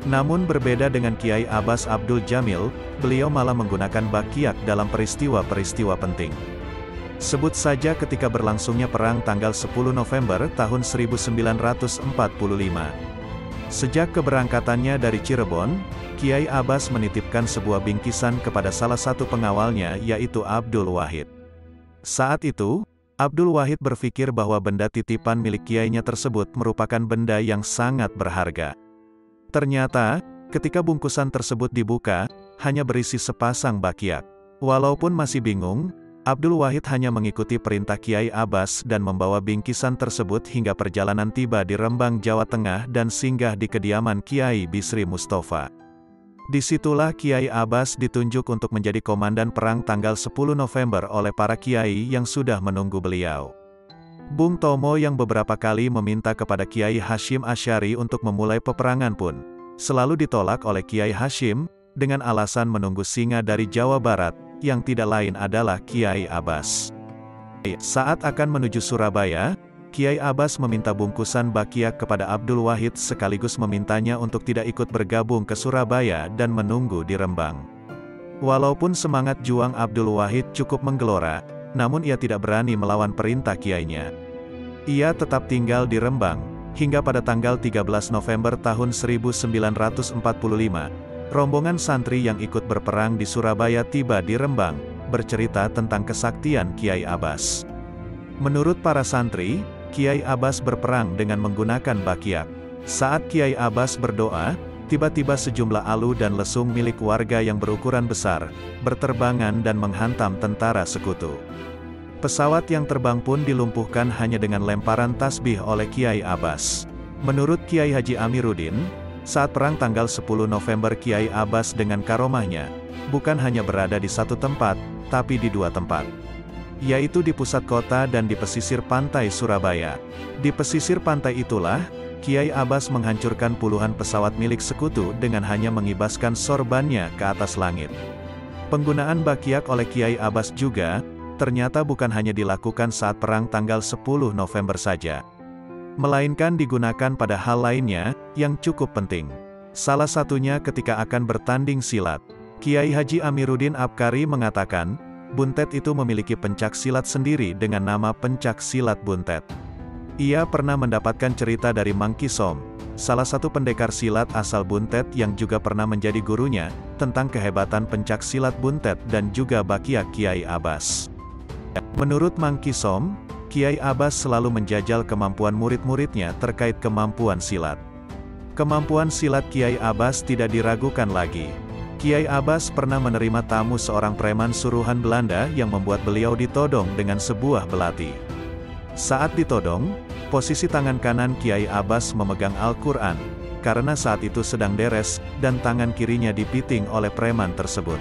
Namun berbeda dengan Kiai Abbas Abdul Jamil, beliau malah menggunakan bakyak dalam peristiwa-peristiwa penting. Sebut saja ketika berlangsungnya perang tanggal 10 November tahun 1945. Sejak keberangkatannya dari Cirebon, Kiai Abbas menitipkan sebuah bingkisan kepada salah satu pengawalnya yaitu Abdul Wahid. Saat itu, Abdul Wahid berpikir bahwa benda titipan milik kiainya tersebut merupakan benda yang sangat berharga. Ternyata, ketika bungkusan tersebut dibuka, hanya berisi sepasang bakyak. Walaupun masih bingung, Abdul Wahid hanya mengikuti perintah Kiai Abbas dan membawa bingkisan tersebut hingga perjalanan tiba di Rembang, Jawa Tengah dan singgah di kediaman Kiai Bisri Mustafa. Disitulah Kiai Abbas ditunjuk untuk menjadi komandan perang tanggal 10 November oleh para kiai yang sudah menunggu beliau. Bung Tomo yang beberapa kali meminta kepada Kiai Hashim Asy'ari untuk memulai peperangan pun selalu ditolak oleh Kiai Hashim, dengan alasan menunggu singa dari Jawa Barat, yang tidak lain adalah Kiai Abbas. Saat akan menuju Surabaya, Kiai Abbas meminta bungkusan bakyak kepada Abdul Wahid sekaligus memintanya untuk tidak ikut bergabung ke Surabaya dan menunggu di Rembang. Walaupun semangat juang Abdul Wahid cukup menggelora, namun ia tidak berani melawan perintah kiainya. Ia tetap tinggal di Rembang, hingga pada tanggal 13 November tahun 1945, rombongan santri yang ikut berperang di Surabaya tiba di Rembang, bercerita tentang kesaktian Kiai Abbas. Menurut para santri, Kiai Abbas berperang dengan menggunakan bakyak. Saat Kiai Abbas berdoa, tiba-tiba sejumlah alu dan lesung milik warga yang berukuran besar, berterbangan dan menghantam tentara sekutu. Pesawat yang terbang pun dilumpuhkan hanya dengan lemparan tasbih oleh Kiai Abbas. Menurut Kiai Haji Amiruddin, saat perang tanggal 10 November Kiai Abbas dengan karomahnya, bukan hanya berada di satu tempat, tapi di dua tempat. Yaitu di pusat kota dan di pesisir pantai Surabaya. Di pesisir pantai itulah, Kiai Abbas menghancurkan puluhan pesawat milik sekutu dengan hanya mengibaskan sorbannya ke atas langit. Penggunaan bakyak oleh Kiai Abbas juga, ternyata bukan hanya dilakukan saat perang tanggal 10 November saja, melainkan digunakan pada hal lainnya, yang cukup penting. Salah satunya ketika akan bertanding silat. Kiai Haji Amiruddin Abkari mengatakan, Buntet itu memiliki pencak silat sendiri dengan nama pencak silat Buntet. Ia pernah mendapatkan cerita dari Mang Kisom, salah satu pendekar silat asal Buntet yang juga pernah menjadi gurunya, tentang kehebatan pencak silat Buntet dan juga bakyak Kiai Abbas. Menurut Mang Kisom, Kiai Abbas selalu menjajal kemampuan murid-muridnya terkait kemampuan silat. Kemampuan silat Kiai Abbas tidak diragukan lagi. Kiai Abbas pernah menerima tamu seorang preman suruhan Belanda yang membuat beliau ditodong dengan sebuah belati. Saat ditodong, posisi tangan kanan Kiai Abbas memegang Al-Quran, karena saat itu sedang deres, dan tangan kirinya dipiting oleh preman tersebut.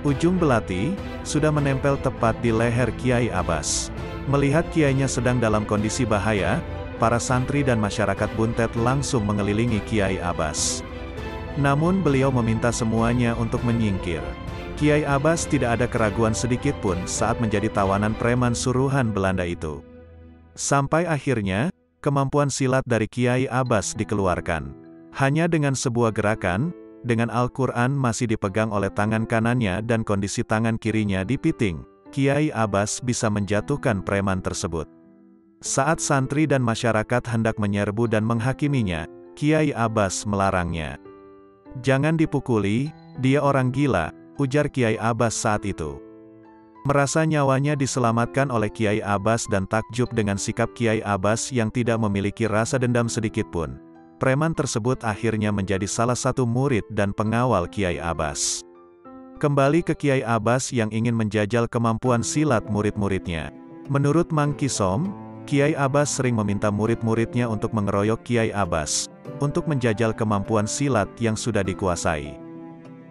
Ujung belati sudah menempel tepat di leher Kiai Abbas. Melihat kiainya sedang dalam kondisi bahaya, para santri dan masyarakat Buntet langsung mengelilingi Kiai Abbas. Namun beliau meminta semuanya untuk menyingkir. Kiai Abbas tidak ada keraguan sedikit pun saat menjadi tawanan preman suruhan Belanda itu. Sampai akhirnya, kemampuan silat dari Kiai Abbas dikeluarkan. Hanya dengan sebuah gerakan, dengan Al-Quran masih dipegang oleh tangan kanannya dan kondisi tangan kirinya dipiting, Kiai Abbas bisa menjatuhkan preman tersebut. Saat santri dan masyarakat hendak menyerbu dan menghakiminya, Kiai Abbas melarangnya. "Jangan dipukuli, dia orang gila," ujar Kiai Abbas saat itu. Merasa nyawanya diselamatkan oleh Kiai Abbas dan takjub dengan sikap Kiai Abbas yang tidak memiliki rasa dendam sedikitpun, preman tersebut akhirnya menjadi salah satu murid dan pengawal Kiai Abbas. Kembali ke Kiai Abbas yang ingin menjajal kemampuan silat murid-muridnya. Menurut Mang Kisom, Kiai Abbas sering meminta murid-muridnya untuk mengeroyok Kiai Abbas, untuk menjajal kemampuan silat yang sudah dikuasai.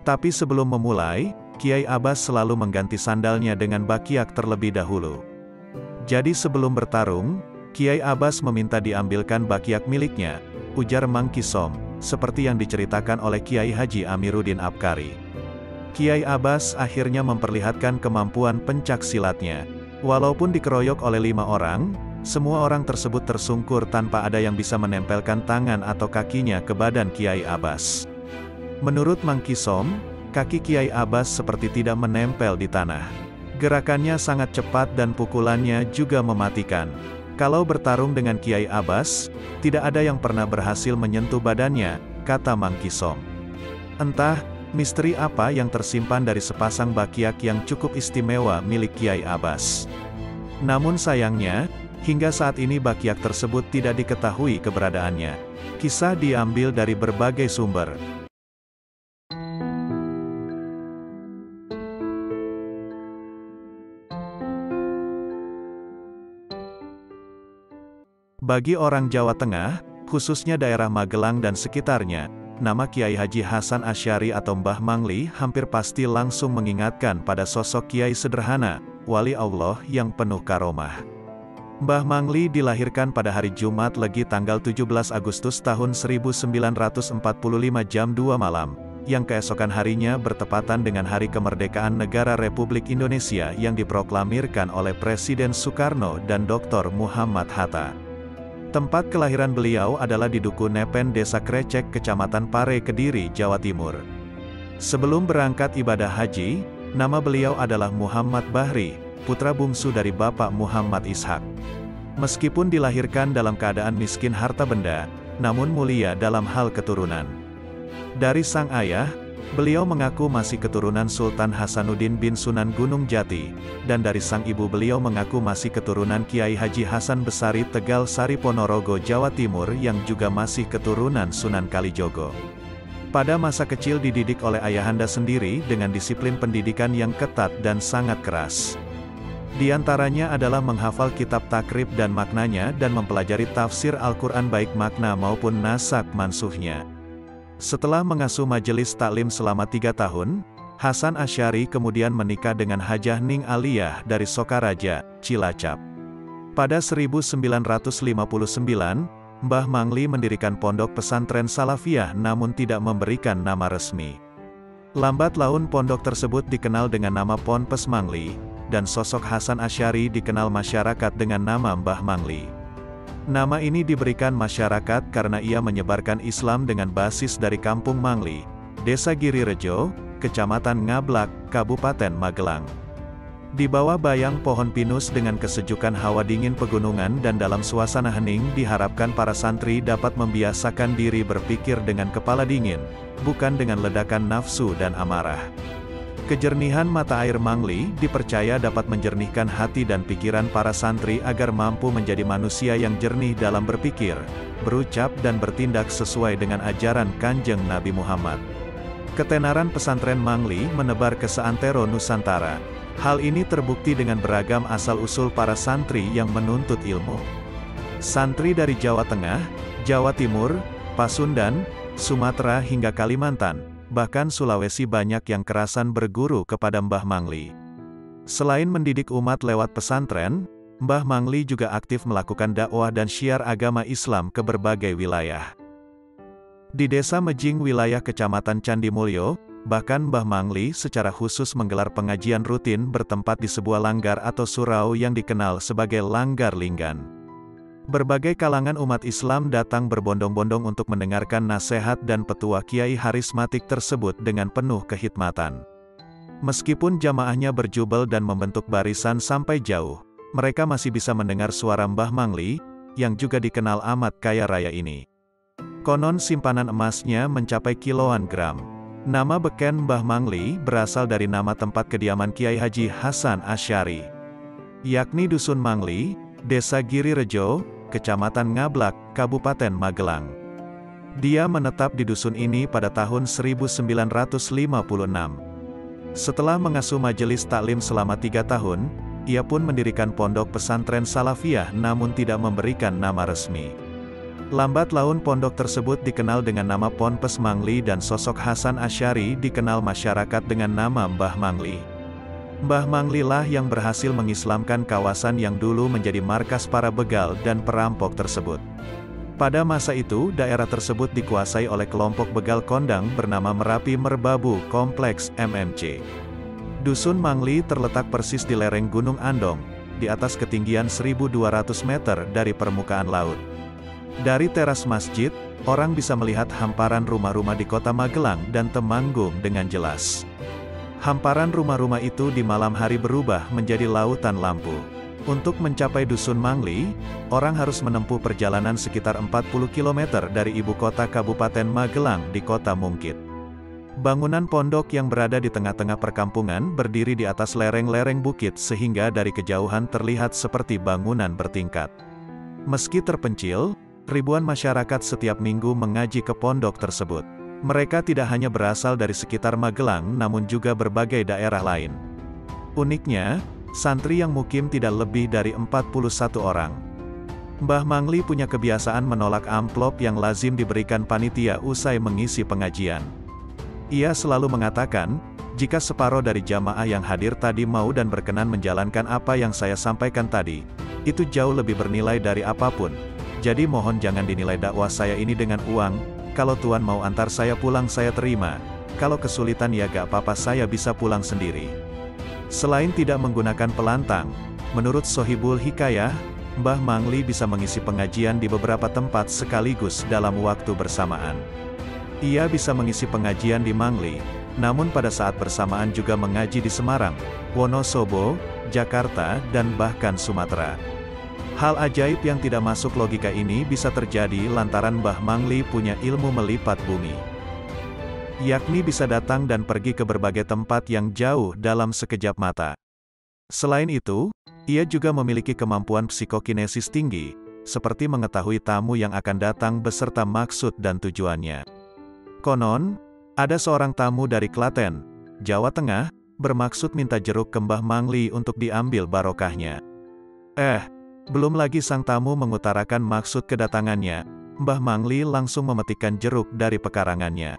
Tapi sebelum memulai, Kiai Abbas selalu mengganti sandalnya dengan bakiak terlebih dahulu. Jadi sebelum bertarung, Kiai Abbas meminta diambilkan bakiak miliknya, ujar Mang Kisom, seperti yang diceritakan oleh Kiai Haji Amiruddin Abkari. Kiai Abbas akhirnya memperlihatkan kemampuan pencak silatnya. Walaupun dikeroyok oleh 5 orang, semua orang tersebut tersungkur tanpa ada yang bisa menempelkan tangan atau kakinya ke badan Kiai Abbas. Menurut Mang Kisom, kaki Kiai Abbas seperti tidak menempel di tanah. Gerakannya sangat cepat dan pukulannya juga mematikan. Kalau bertarung dengan Kiai Abbas, tidak ada yang pernah berhasil menyentuh badannya, kata Mang Kisom. Entah, misteri apa yang tersimpan dari sepasang bakiak yang cukup istimewa milik Kiai Abbas. Namun sayangnya, hingga saat ini bakiak tersebut tidak diketahui keberadaannya. Kisah diambil dari berbagai sumber. Bagi orang Jawa Tengah, khususnya daerah Magelang dan sekitarnya, nama Kiai Haji Hasan Asy'ari atau Mbah Mangli hampir pasti langsung mengingatkan pada sosok Kiai sederhana, wali Allah yang penuh karomah. Mbah Mangli dilahirkan pada hari Jumat Legi tanggal 17 Agustus tahun 1945 jam 2 malam, yang keesokan harinya bertepatan dengan Hari Kemerdekaan Negara Republik Indonesia yang diproklamirkan oleh Presiden Soekarno dan Dr. Muhammad Hatta. Tempat kelahiran beliau adalah di Duku Nepen Desa Krecek Kecamatan Pare Kediri, Jawa Timur. Sebelum berangkat ibadah haji, nama beliau adalah Muhammad Bahri, putra bungsu dari Bapak Muhammad Ishak. Meskipun dilahirkan dalam keadaan miskin harta benda, namun mulia dalam hal keturunan. Dari sang ayah, beliau mengaku masih keturunan Sultan Hasanuddin bin Sunan Gunung Jati, dan dari sang ibu beliau mengaku masih keturunan Kiai Haji Hasan Besari Tegal Sari Ponorogo, Jawa Timur yang juga masih keturunan Sunan Kalijogo. Pada masa kecil dididik oleh ayahanda sendiri dengan disiplin pendidikan yang ketat dan sangat keras. Di antaranya adalah menghafal kitab takrib dan maknanya dan mempelajari tafsir Al-Quran baik makna maupun nasak mansuhnya. Setelah mengasuh majelis taklim selama 3 tahun, Hasan Asy'ari kemudian menikah dengan Hajah Ning Aliyah dari Sokaraja, Cilacap. Pada 1959, Mbah Mangli mendirikan pondok pesantren Salafiyah namun tidak memberikan nama resmi. Lambat laun pondok tersebut dikenal dengan nama Ponpes Mangli, dan sosok Hasan Asy'ari dikenal masyarakat dengan nama Mbah Mangli. Nama ini diberikan masyarakat karena ia menyebarkan Islam dengan basis dari Kampung Mangli, Desa Girirejo, Kecamatan Ngablak, Kabupaten Magelang. Di bawah bayang pohon pinus dengan kesejukan hawa dingin pegunungan dan dalam suasana hening diharapkan para santri dapat membiasakan diri berpikir dengan kepala dingin, bukan dengan ledakan nafsu dan amarah. Kejernihan mata air Mangli dipercaya dapat menjernihkan hati dan pikiran para santri agar mampu menjadi manusia yang jernih dalam berpikir, berucap dan bertindak sesuai dengan ajaran Kanjeng Nabi Muhammad. Ketenaran pesantren Mangli menebar ke seantero Nusantara. Hal ini terbukti dengan beragam asal-usul para santri yang menuntut ilmu. Santri dari Jawa Tengah, Jawa Timur, Pasundan, Sumatera hingga Kalimantan, bahkan Sulawesi banyak yang kerasan berguru kepada Mbah Mangli. Selain mendidik umat lewat pesantren, Mbah Mangli juga aktif melakukan dakwah dan syiar agama Islam ke berbagai wilayah. Di Desa Mejing wilayah Kecamatan Candimulyo, bahkan Mbah Mangli secara khusus menggelar pengajian rutin bertempat di sebuah langgar atau surau yang dikenal sebagai Langgar Linggan. Berbagai kalangan umat Islam datang berbondong-bondong untuk mendengarkan nasihat dan petua kiai harismatik tersebut dengan penuh kehikmatan. Meskipun jamaahnya berjubel dan membentuk barisan sampai jauh, mereka masih bisa mendengar suara Mbah Mangli, yang juga dikenal amat kaya raya ini. Konon simpanan emasnya mencapai kiloan gram. Nama beken Mbah Mangli berasal dari nama tempat kediaman Kiai Haji Hasan Asy'ari, yakni Dusun Mangli, Desa Giri Rejo, Kecamatan Ngablak, Kabupaten Magelang. Dia menetap di dusun ini pada tahun 1956. Setelah mengasuh majelis taklim selama 3 tahun, ia pun mendirikan pondok pesantren Salafiyah namun tidak memberikan nama resmi. Lambat laun pondok tersebut dikenal dengan nama Ponpes Mangli dan sosok Hasan Asy'ari dikenal masyarakat dengan nama Mbah Mangli. Mbah Mangli lah yang berhasil mengislamkan kawasan yang dulu menjadi markas para begal dan perampok tersebut. Pada masa itu, daerah tersebut dikuasai oleh kelompok begal kondang bernama Merapi Merbabu Kompleks MMC. Dusun Mangli terletak persis di lereng Gunung Andong, di atas ketinggian 1.200 meter dari permukaan laut. Dari teras masjid, orang bisa melihat hamparan rumah-rumah di kota Magelang dan Temanggung dengan jelas. Hamparan rumah-rumah itu di malam hari berubah menjadi lautan lampu. Untuk mencapai Dusun Mangli, orang harus menempuh perjalanan sekitar 40 km dari ibu kota Kabupaten Magelang di Kota Mungkit. Bangunan pondok yang berada di tengah-tengah perkampungan berdiri di atas lereng-lereng bukit sehingga dari kejauhan terlihat seperti bangunan bertingkat. Meski terpencil, ribuan masyarakat setiap minggu mengaji ke pondok tersebut. Mereka tidak hanya berasal dari sekitar Magelang namun juga berbagai daerah lain. Uniknya, santri yang mukim tidak lebih dari 41 orang. Mbah Mangli punya kebiasaan menolak amplop yang lazim diberikan panitia usai mengisi pengajian. Ia selalu mengatakan, jika separuh dari jamaah yang hadir tadi mau dan berkenan menjalankan apa yang saya sampaikan tadi, itu jauh lebih bernilai dari apapun. Jadi mohon jangan dinilai dakwah saya ini dengan uang. Kalau Tuan mau antar saya pulang saya terima, kalau kesulitan ya gak apa-apa saya bisa pulang sendiri. Selain tidak menggunakan pelantang, menurut Sohibul Hikayah, Mbah Mangli bisa mengisi pengajian di beberapa tempat sekaligus dalam waktu bersamaan. Ia bisa mengisi pengajian di Mangli, namun pada saat bersamaan juga mengaji di Semarang, Wonosobo, Jakarta, dan bahkan Sumatera. Hal ajaib yang tidak masuk logika ini bisa terjadi lantaran Mbah Mangli punya ilmu melipat bumi. Yakni bisa datang dan pergi ke berbagai tempat yang jauh dalam sekejap mata. Selain itu, ia juga memiliki kemampuan psikokinesis tinggi, seperti mengetahui tamu yang akan datang beserta maksud dan tujuannya. Konon, ada seorang tamu dari Klaten, Jawa Tengah, bermaksud minta jeruk ke Mbah Mangli untuk diambil barokahnya. Belum lagi sang tamu mengutarakan maksud kedatangannya, Mbah Mangli langsung memetikkan jeruk dari pekarangannya.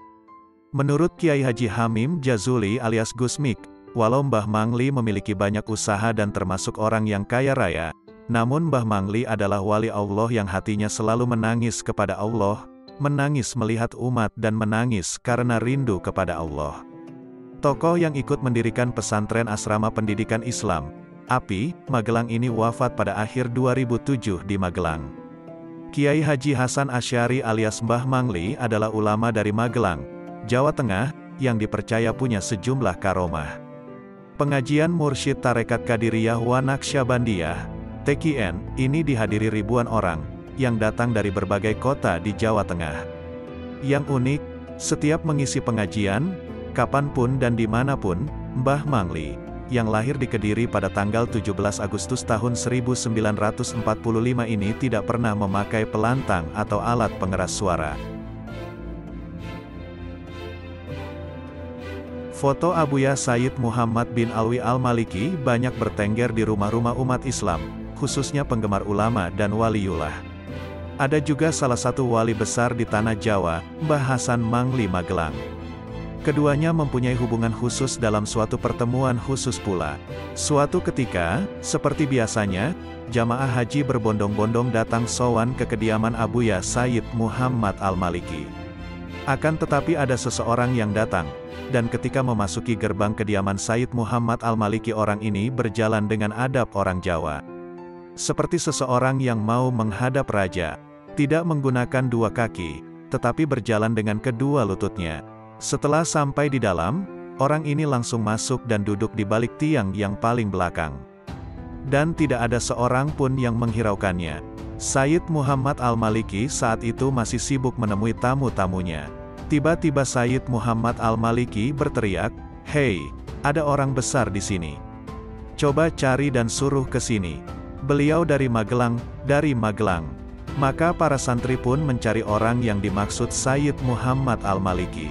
Menurut Kiai Haji Hamim Jazuli alias Gusmik, walau Mbah Mangli memiliki banyak usaha dan termasuk orang yang kaya raya, namun Mbah Mangli adalah wali Allah yang hatinya selalu menangis kepada Allah, menangis melihat umat dan menangis karena rindu kepada Allah. Tokoh yang ikut mendirikan pesantren asrama pendidikan Islam, API, Magelang ini wafat pada akhir 2007 di Magelang. Kiai Haji Hasan Asy'ari alias Mbah Mangli adalah ulama dari Magelang, Jawa Tengah, yang dipercaya punya sejumlah karomah. Pengajian Mursyid Tarekat Qadiriyah wa Naqsyabandiyah, TQN, ini dihadiri ribuan orang, yang datang dari berbagai kota di Jawa Tengah. Yang unik, setiap mengisi pengajian, kapanpun dan dimanapun, Mbah Mangli, yang lahir di Kediri pada tanggal 17 Agustus tahun 1945 ini tidak pernah memakai pelantang atau alat pengeras suara. Foto Abuya Sayyid Muhammad bin Alwi Al-Maliki banyak bertengger di rumah-rumah umat Islam, khususnya penggemar ulama dan waliullah. Ada juga salah satu wali besar di tanah Jawa, Mbah Hasan Mangli Magelang. Keduanya mempunyai hubungan khusus dalam suatu pertemuan khusus pula. Suatu ketika, seperti biasanya, jamaah haji berbondong-bondong datang sowan ke kediaman Abuya Sayyid Muhammad Al-Maliki. Akan tetapi ada seseorang yang datang, dan ketika memasuki gerbang kediaman Sayyid Muhammad Al-Maliki orang ini berjalan dengan adab orang Jawa. seperti seseorang yang mau menghadap raja. Tidak menggunakan dua kaki, tetapi berjalan dengan kedua lututnya. Setelah sampai di dalam, orang ini langsung masuk dan duduk di balik tiang yang paling belakang. Dan tidak ada seorang pun yang menghiraukannya. Sayyid Muhammad Al-Maliki saat itu masih sibuk menemui tamu-tamunya. Tiba-tiba Sayyid Muhammad Al-Maliki berteriak, "Hei, ada orang besar di sini. Coba cari dan suruh ke sini. Beliau dari Magelang, dari Magelang." Maka para santri pun mencari orang yang dimaksud Sayyid Muhammad Al-Maliki.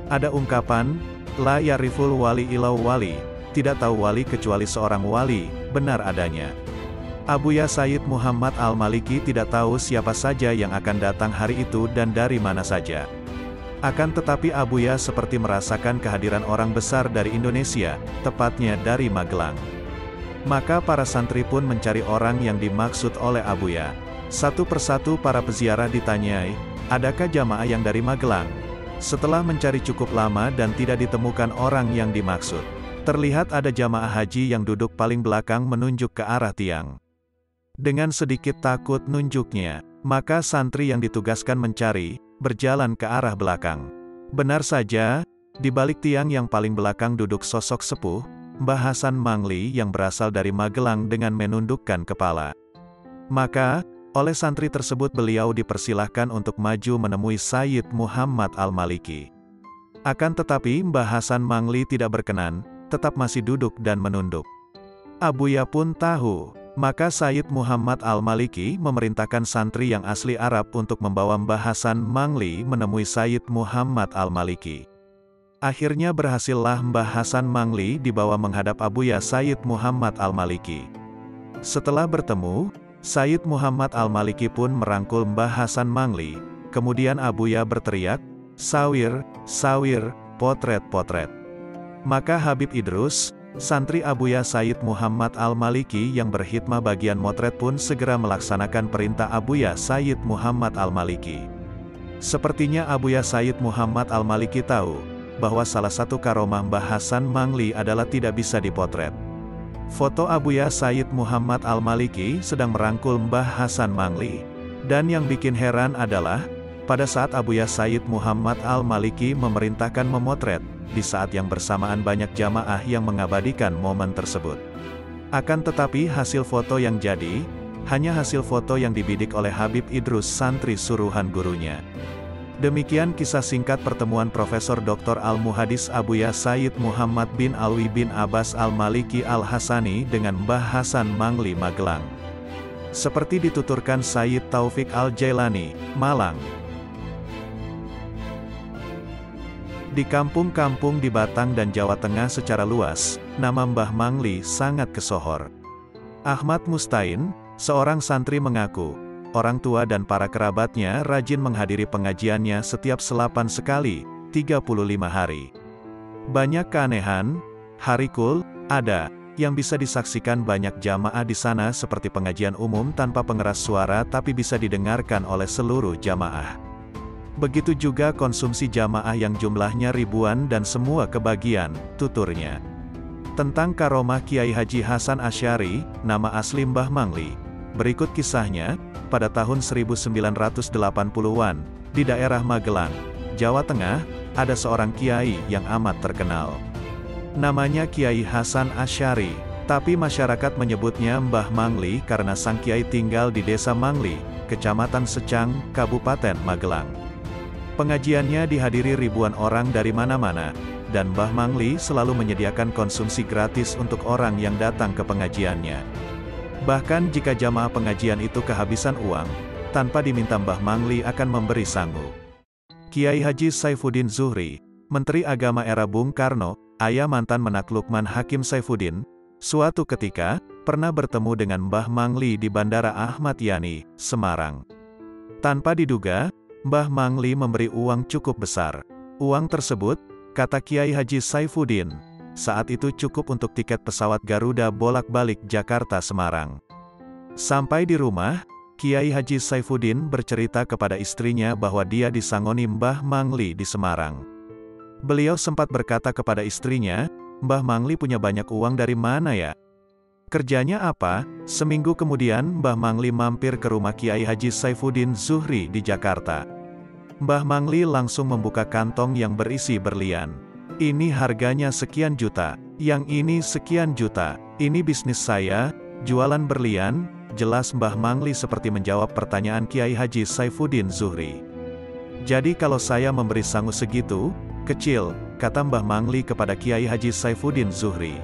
Ada ungkapan, "La yariful wali ilau wali," tidak tahu wali kecuali seorang wali, benar adanya. Abuya Sayyid Muhammad Al-Maliki tidak tahu siapa saja yang akan datang hari itu dan dari mana saja. Akan tetapi Abuya seperti merasakan kehadiran orang besar dari Indonesia, tepatnya dari Magelang. Maka para santri pun mencari orang yang dimaksud oleh Abuya. Satu persatu para peziarah ditanyai, "Adakah jamaah yang dari Magelang?" Setelah mencari cukup lama dan tidak ditemukan orang yang dimaksud, terlihat ada jamaah haji yang duduk paling belakang menunjuk ke arah tiang. Dengan sedikit takut nunjuknya, maka santri yang ditugaskan mencari, berjalan ke arah belakang. Benar saja, di balik tiang yang paling belakang duduk sosok sepuh, Mbah Hasan Mangli yang berasal dari Magelang dengan menundukkan kepala. Maka, oleh santri tersebut beliau dipersilahkan untuk maju menemui Sayyid Muhammad Al-Maliki. Akan tetapi Mbah Hasan Mangli tidak berkenan, tetap masih duduk dan menunduk. Abuya pun tahu, maka Sayyid Muhammad Al-Maliki memerintahkan santri yang asli Arab untuk membawa Mbah Hasan Mangli menemui Sayyid Muhammad Al-Maliki. Akhirnya berhasillah Mbah Hasan Mangli dibawa menghadap Abuya Sayyid Muhammad Al-Maliki. Setelah bertemu, Sayyid Muhammad Al-Maliki pun merangkul Mbah Hasan Mangli, kemudian Abuya berteriak, "Sawir, sawir, potret-potret." Maka Habib Idrus, santri Abuya Sayyid Muhammad Al-Maliki yang berkhidmah bagian motret pun segera melaksanakan perintah Abuya Sayyid Muhammad Al-Maliki. Sepertinya Abuya Sayyid Muhammad Al-Maliki tahu, bahwa salah satu karomah Mbah Hasan Mangli adalah tidak bisa dipotret. Foto Abuya Sayyid Muhammad Al-Maliki sedang merangkul Mbah Hasan Mangli. Dan yang bikin heran adalah, pada saat Abuya Sayyid Muhammad Al-Maliki memerintahkan memotret, di saat yang bersamaan banyak jamaah yang mengabadikan momen tersebut. Akan tetapi hasil foto yang jadi, hanya hasil foto yang dibidik oleh Habib Idrus santri suruhan gurunya. Demikian kisah singkat pertemuan Profesor Dr. Al-Muhadis Abuya Sayyid Muhammad bin Alwi bin Abbas Al-Maliki Al-Hasani dengan Mbah Hasan Mangli Magelang. Seperti dituturkan Sayyid Taufik Al-Jailani, Malang. Di kampung-kampung di Batang dan Jawa Tengah secara luas, nama Mbah Mangli sangat kesohor. Ahmad Mustain, seorang santri mengaku, orang tua dan para kerabatnya rajin menghadiri pengajiannya setiap selapan sekali, 35 hari. Banyak keanehan, harikul, ada, yang bisa disaksikan banyak jamaah di sana seperti pengajian umum tanpa pengeras suara tapi bisa didengarkan oleh seluruh jamaah. Begitu juga konsumsi jamaah yang jumlahnya ribuan dan semua kebagian, tuturnya. Tentang karomah Kiai Haji Hasan Asy'ari, nama asli Mbah Mangli. Berikut kisahnya, pada tahun 1980-an, di daerah Magelang, Jawa Tengah, ada seorang kiai yang amat terkenal. Namanya Kiai Hasan Asy'ari, tapi masyarakat menyebutnya Mbah Mangli karena sang kiai tinggal di Desa Mangli, Kecamatan Secang, Kabupaten Magelang. Pengajiannya dihadiri ribuan orang dari mana-mana, dan Mbah Mangli selalu menyediakan konsumsi gratis untuk orang yang datang ke pengajiannya. Bahkan jika jamaah pengajian itu kehabisan uang, tanpa diminta Mbah Mangli akan memberi sangu. Kiai Haji Saifuddin Zuhri, Menteri Agama era Bung Karno, ayah mantan Menaklukman Hakim Saifuddin, suatu ketika, pernah bertemu dengan Mbah Mangli di Bandara Ahmad Yani, Semarang. Tanpa diduga, Mbah Mangli memberi uang cukup besar. Uang tersebut, kata Kiai Haji Saifuddin, saat itu cukup untuk tiket pesawat Garuda bolak-balik Jakarta-Semarang. Sampai di rumah, Kiai Haji Saifuddin bercerita kepada istrinya bahwa dia disangoni Mbah Mangli di Semarang. Beliau sempat berkata kepada istrinya, "Mbah Mangli punya banyak uang dari mana ya?" Kerjanya apa? Seminggu kemudian Mbah Mangli mampir ke rumah Kiai Haji Saifuddin Zuhri di Jakarta. Mbah Mangli langsung membuka kantong yang berisi berlian. Ini harganya sekian juta, yang ini sekian juta, ini bisnis saya, jualan berlian. Jelas Mbah Mangli seperti menjawab pertanyaan Kiai Haji Saifuddin Zuhri. Jadi kalau saya memberi sangu segitu, kecil, kata Mbah Mangli kepada Kiai Haji Saifuddin Zuhri.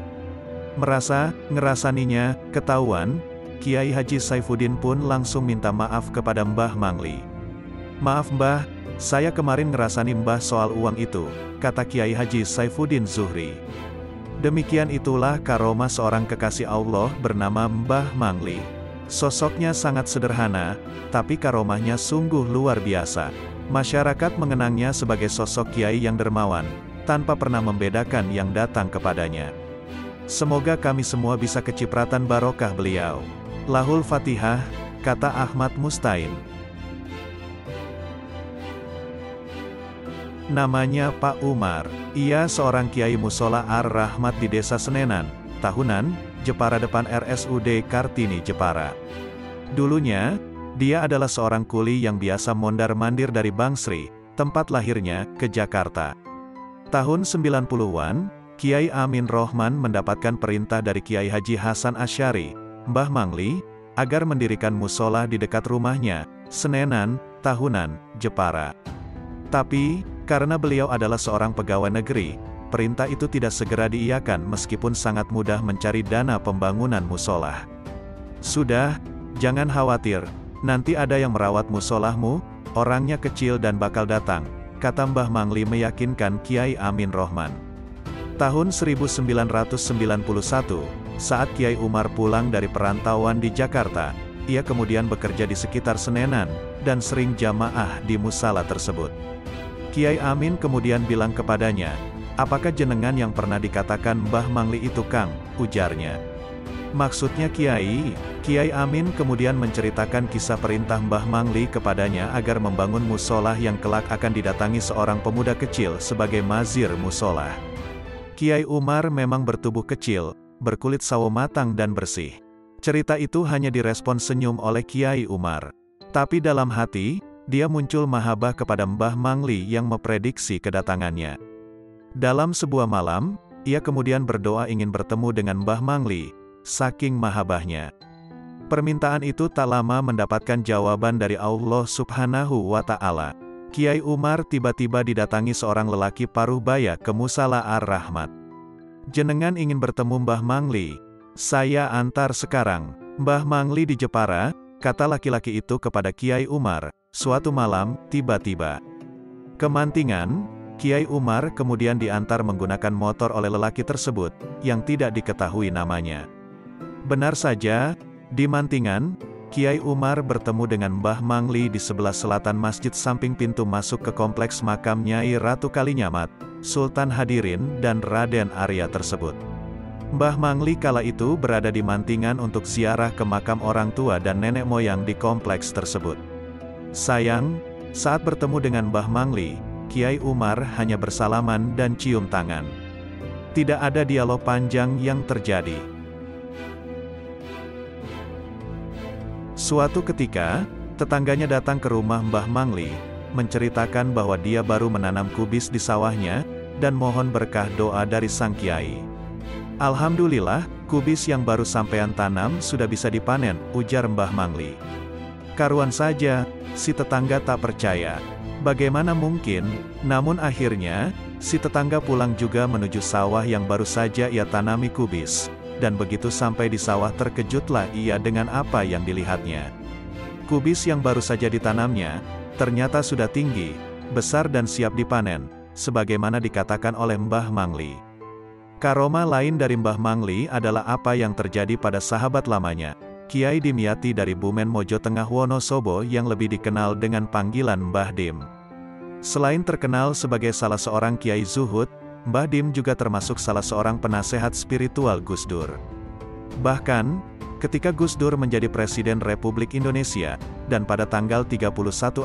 Ngerasaninya, ketahuan, Kiai Haji Saifuddin pun langsung minta maaf kepada Mbah Mangli. Maaf Mbah, saya kemarin ngerasani Mbah soal uang itu, kata Kiai Haji Saifuddin Zuhri. Demikian itulah karomah seorang kekasih Allah bernama Mbah Mangli. Sosoknya sangat sederhana, tapi karomahnya sungguh luar biasa. Masyarakat mengenangnya sebagai sosok kiai yang dermawan, tanpa pernah membedakan yang datang kepadanya. Semoga kami semua bisa kecipratan barokah beliau. Lahul Fatihah, kata Ahmad Mustain. Namanya Pak Umar. Ia seorang kiai musola Ar-Rahmat di Desa Senenan, Tahunan, Jepara depan RSUD Kartini Jepara. Dulunya, dia adalah seorang kuli yang biasa mondar-mandir dari Bangsri, tempat lahirnya, ke Jakarta. Tahun 90-an, Kiai Amin Rohman mendapatkan perintah dari Kiai Haji Hasan Asy'ari, Mbah Mangli, agar mendirikan musola di dekat rumahnya, Senenan, Tahunan, Jepara. Tapi, karena beliau adalah seorang pegawai negeri, perintah itu tidak segera diiyakan meskipun sangat mudah mencari dana pembangunan musola. Sudah, jangan khawatir, nanti ada yang merawat musolahmu, orangnya kecil dan bakal datang, kata Mbah Mangli meyakinkan Kiai Amin Rohman. Tahun 1991, saat Kiai Umar pulang dari perantauan di Jakarta, ia kemudian bekerja di sekitar Senenan, dan sering jamaah di musala tersebut. Kiai Amin kemudian bilang kepadanya, apakah jenengan yang pernah dikatakan Mbah Mangli itu Kang, ujarnya. Maksudnya Kiai Amin kemudian menceritakan kisah perintah Mbah Mangli kepadanya agar membangun musola yang kelak akan didatangi seorang pemuda kecil sebagai mazir musola. Kiai Umar memang bertubuh kecil, berkulit sawo matang dan bersih. Cerita itu hanya direspon senyum oleh Kiai Umar. Tapi dalam hati, dia muncul mahabbah kepada Mbah Mangli yang memprediksi kedatangannya. Dalam sebuah malam, ia kemudian berdoa ingin bertemu dengan Mbah Mangli, saking mahabbahnya. Permintaan itu tak lama mendapatkan jawaban dari Allah Subhanahu wa Ta'ala. Kiai Umar tiba-tiba didatangi seorang lelaki paruh baya ke musala Ar-Rahmat. Jenengan ingin bertemu Mbah Mangli? Saya antar sekarang. Mbah Mangli di Jepara, kata laki-laki itu kepada Kiai Umar. Suatu malam, tiba-tiba kemantingan, Kiai Umar kemudian diantar menggunakan motor oleh lelaki tersebut, yang tidak diketahui namanya. Benar saja, di Mantingan, Kiai Umar bertemu dengan Mbah Mangli di sebelah selatan masjid samping pintu masuk ke kompleks makam Nyai Ratu Kalinyamat, Sultan Hadirin dan Raden Arya tersebut. Mbah Mangli kala itu berada di Mantingan untuk ziarah ke makam orang tua dan nenek moyang di kompleks tersebut. Sayang, saat bertemu dengan Mbah Mangli, Kiai Umar hanya bersalaman dan cium tangan. Tidak ada dialog panjang yang terjadi. Suatu ketika, tetangganya datang ke rumah Mbah Mangli, menceritakan bahwa dia baru menanam kubis di sawahnya, dan mohon berkah doa dari sang kiai. Alhamdulillah, kubis yang baru sampean tanam sudah bisa dipanen, ujar Mbah Mangli. Karuan saja, si tetangga tak percaya. Bagaimana mungkin? Namun akhirnya, si tetangga pulang juga menuju sawah yang baru saja ia tanami kubis. Dan begitu sampai di sawah terkejutlah ia dengan apa yang dilihatnya. Kubis yang baru saja ditanamnya, ternyata sudah tinggi, besar dan siap dipanen, sebagaimana dikatakan oleh Mbah Mangli. Karomah lain dari Mbah Mangli adalah apa yang terjadi pada sahabat lamanya, Kiai Dimyati dari Bumen Mojo Tengah Wonosobo yang lebih dikenal dengan panggilan Mbah Dim. Selain terkenal sebagai salah seorang Kiai Zuhud, Mbah Dim juga termasuk salah seorang penasehat spiritual Gus Dur. Bahkan, ketika Gus Dur menjadi Presiden Republik Indonesia, dan pada tanggal 31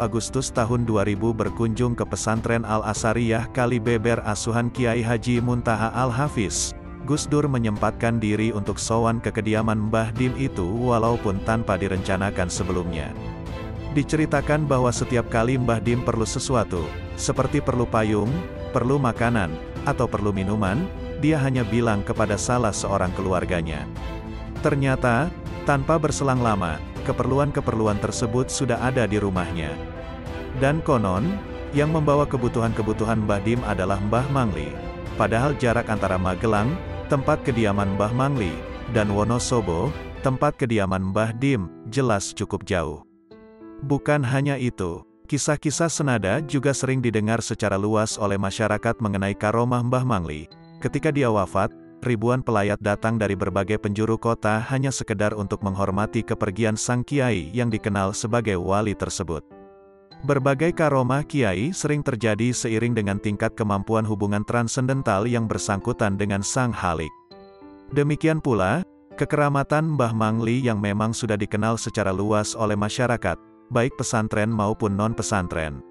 Agustus tahun 2000 berkunjung ke pesantren Al-Asariyah Kalibeber asuhan Kiai Haji Muntaha Al-Hafiz, Gus Dur menyempatkan diri untuk sowan ke kediaman Mbah Dim itu walaupun tanpa direncanakan sebelumnya. Diceritakan bahwa setiap kali Mbah Dim perlu sesuatu, seperti perlu payung, perlu makanan, atau perlu minuman, dia hanya bilang kepada salah seorang keluarganya. Ternyata, tanpa berselang lama, keperluan-keperluan tersebut sudah ada di rumahnya. Dan konon, yang membawa kebutuhan-kebutuhan Mbah Dim adalah Mbah Mangli. Padahal jarak antara Magelang, tempat kediaman Mbah Mangli, dan Wonosobo, tempat kediaman Mbah Dim, jelas cukup jauh. Bukan hanya itu, kisah-kisah senada juga sering didengar secara luas oleh masyarakat mengenai karomah Mbah Mangli. Ketika dia wafat, ribuan pelayat datang dari berbagai penjuru kota hanya sekedar untuk menghormati kepergian sang kiai yang dikenal sebagai wali tersebut. Berbagai karomah kiai sering terjadi seiring dengan tingkat kemampuan hubungan transendental yang bersangkutan dengan sang halik. Demikian pula, kekeramatan Mbah Mangli yang memang sudah dikenal secara luas oleh masyarakat, baik pesantren maupun non-pesantren.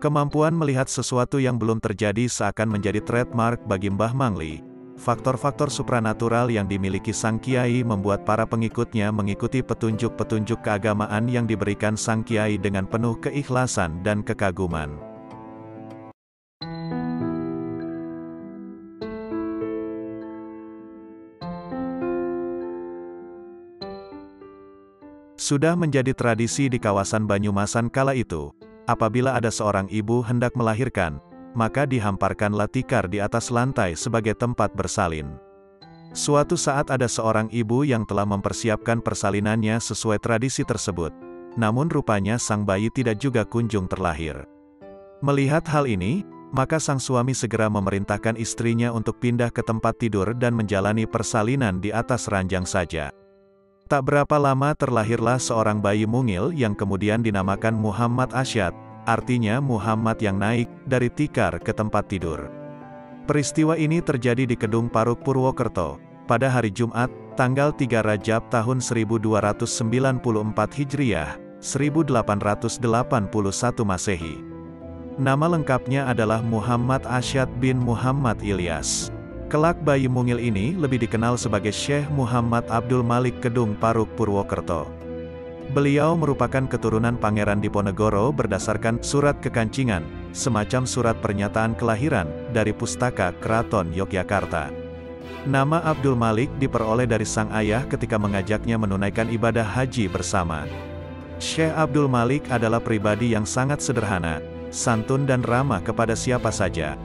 Kemampuan melihat sesuatu yang belum terjadi seakan menjadi trademark bagi Mbah Mangli. Faktor-faktor supranatural yang dimiliki sang kiai membuat para pengikutnya mengikuti petunjuk-petunjuk keagamaan yang diberikan sang kiai dengan penuh keikhlasan dan kekaguman. Sudah menjadi tradisi di kawasan Banyumasan kala itu, apabila ada seorang ibu hendak melahirkan, maka dihamparkanlah tikar di atas lantai sebagai tempat bersalin. Suatu saat ada seorang ibu yang telah mempersiapkan persalinannya sesuai tradisi tersebut, namun rupanya sang bayi tidak juga kunjung terlahir. Melihat hal ini, maka sang suami segera memerintahkan istrinya untuk pindah ke tempat tidur dan menjalani persalinan di atas ranjang saja. Tak berapa lama terlahirlah seorang bayi mungil yang kemudian dinamakan Muhammad Asyad, artinya Muhammad yang naik dari tikar ke tempat tidur. Peristiwa ini terjadi di Kedung Paruk Purwokerto, pada hari Jumat, tanggal 3 Rajab tahun 1294 Hijriah, 1881 Masehi. Nama lengkapnya adalah Muhammad Asyad bin Muhammad Ilyas. Kelak bayi mungil ini lebih dikenal sebagai Syekh Muhammad Abdul Malik Kedung Paruk Purwokerto. Beliau merupakan keturunan Pangeran Diponegoro berdasarkan surat kekancingan, semacam surat pernyataan kelahiran, dari pustaka Keraton Yogyakarta. Nama Abdul Malik diperoleh dari sang ayah ketika mengajaknya menunaikan ibadah haji bersama. Syekh Abdul Malik adalah pribadi yang sangat sederhana, santun dan ramah kepada siapa saja.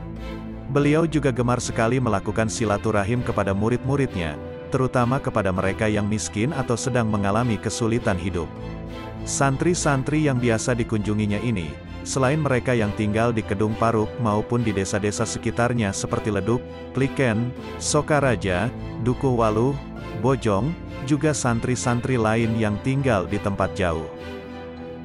Beliau juga gemar sekali melakukan silaturahim kepada murid-muridnya, terutama kepada mereka yang miskin atau sedang mengalami kesulitan hidup. Santri-santri yang biasa dikunjunginya ini, selain mereka yang tinggal di Kedung Paruk maupun di desa-desa sekitarnya seperti Leduk, Pliken, Sokaraja, Dukuh Waluh, Bojong, juga santri-santri lain yang tinggal di tempat jauh.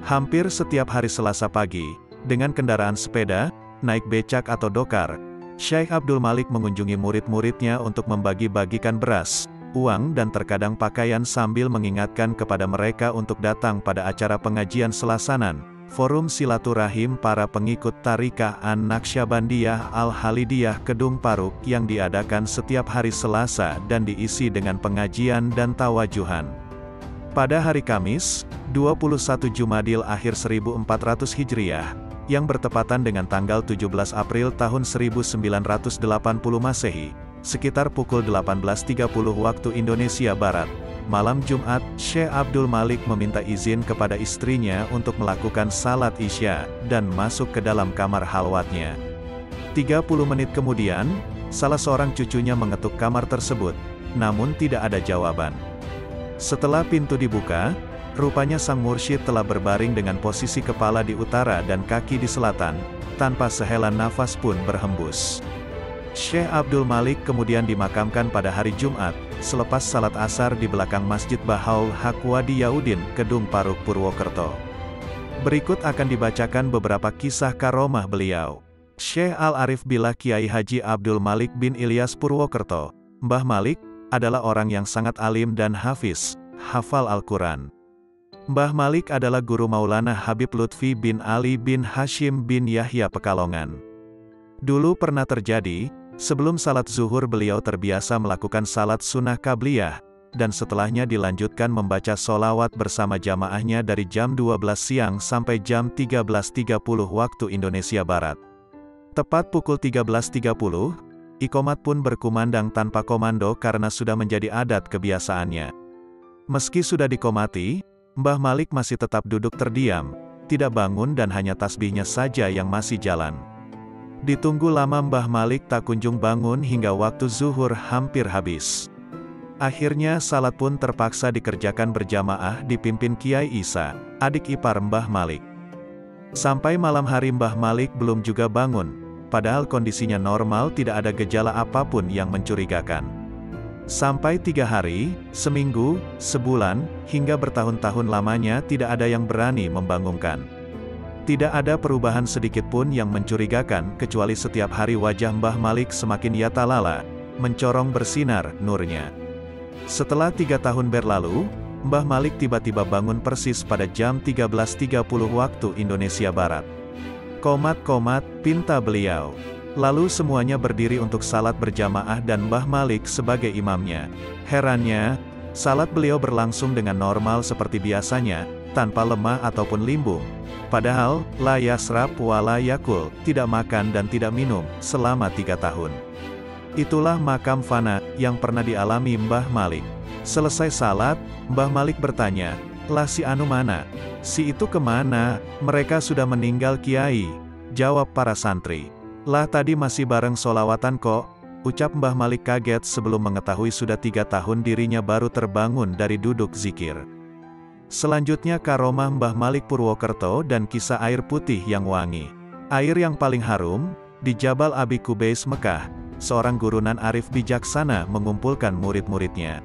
Hampir setiap hari Selasa pagi, dengan kendaraan sepeda, naik becak atau dokar, Syekh Abdul Malik mengunjungi murid-muridnya untuk membagi-bagikan beras, uang dan terkadang pakaian sambil mengingatkan kepada mereka untuk datang pada acara pengajian Selasanan, forum silaturahim para pengikut Tarikah An-Naqsyabandiyah Al-Halidiyah Kedung Paruk yang diadakan setiap hari Selasa dan diisi dengan pengajian dan tawajuhan. Pada hari Kamis, 21 Jumadil akhir 1400 Hijriah, yang bertepatan dengan tanggal 17 April tahun 1980 Masehi, sekitar pukul 18.30 waktu Indonesia Barat, malam Jumat, Syekh Abdul Malik meminta izin kepada istrinya untuk melakukan salat Isya, dan masuk ke dalam kamar halwatnya. 30 menit kemudian, salah seorang cucunya mengetuk kamar tersebut, namun tidak ada jawaban. Setelah pintu dibuka, rupanya sang mursyid telah berbaring dengan posisi kepala di utara dan kaki di selatan, tanpa sehela nafas pun berhembus. Syekh Abdul Malik kemudian dimakamkan pada hari Jumat, selepas salat asar di belakang Masjid Bahaul Haq Wadi Yaudin, Kedung Paruk Purwokerto. Berikut akan dibacakan beberapa kisah karomah beliau. Syekh Al-Arif Billah Kiai Haji Abdul Malik bin Ilyas Purwokerto. Mbah Malik adalah orang yang sangat alim dan hafiz, hafal Al-Quran. Mbah Malik adalah guru Maulana Habib Lutfi bin Ali bin Hashim bin Yahya Pekalongan. Dulu pernah terjadi, Sebelum salat zuhur beliau terbiasa melakukan salat sunnah qabliyah, dan setelahnya dilanjutkan membaca sholawat bersama jamaahnya dari jam 12 siang sampai jam 13.30 waktu Indonesia Barat. Tepat pukul 13.30, iqomat pun berkumandang tanpa komando karena sudah menjadi adat kebiasaannya. Meski sudah diqomati, Mbah Malik masih tetap duduk terdiam, tidak bangun dan hanya tasbihnya saja yang masih jalan. Ditunggu lama Mbah Malik tak kunjung bangun hingga waktu zuhur hampir habis. Akhirnya salat pun terpaksa dikerjakan berjamaah dipimpin Kiai Isa, adik ipar Mbah Malik. Sampai malam hari Mbah Malik belum juga bangun, padahal kondisinya normal, tidak ada gejala apapun yang mencurigakan. Sampai 3 hari, seminggu, sebulan, hingga bertahun-tahun lamanya tidak ada yang berani membangunkan. Tidak ada perubahan sedikit pun yang mencurigakan, kecuali setiap hari wajah Mbah Malik semakin yatalala, mencorong bersinar nurnya. Setelah 3 tahun berlalu, Mbah Malik tiba-tiba bangun persis pada jam 13.30 waktu Indonesia Barat. Qomat, pinta beliau. Lalu semuanya berdiri untuk salat berjamaah dan Mbah Malik sebagai imamnya. Herannya, salat beliau berlangsung dengan normal seperti biasanya, tanpa lemah ataupun limbung. Padahal, la yasrab wa la yakul, tidak makan dan tidak minum, selama 3 tahun. Itulah makam fana, yang pernah dialami Mbah Malik. Selesai salat, Mbah Malik bertanya, "Lah si anu mana? Si itu kemana?" "Mereka sudah meninggal Kiai," jawab para santri. "Lah tadi masih bareng sholawatan kok," ucap Mbah Malik kaget sebelum mengetahui sudah 3 tahun dirinya baru terbangun dari duduk zikir. Selanjutnya karomah Mbah Malik Purwokerto dan kisah air putih yang wangi. Air yang paling harum, di Jabal Abi Kubais Mekah, seorang guru nan arif bijaksana mengumpulkan murid-muridnya.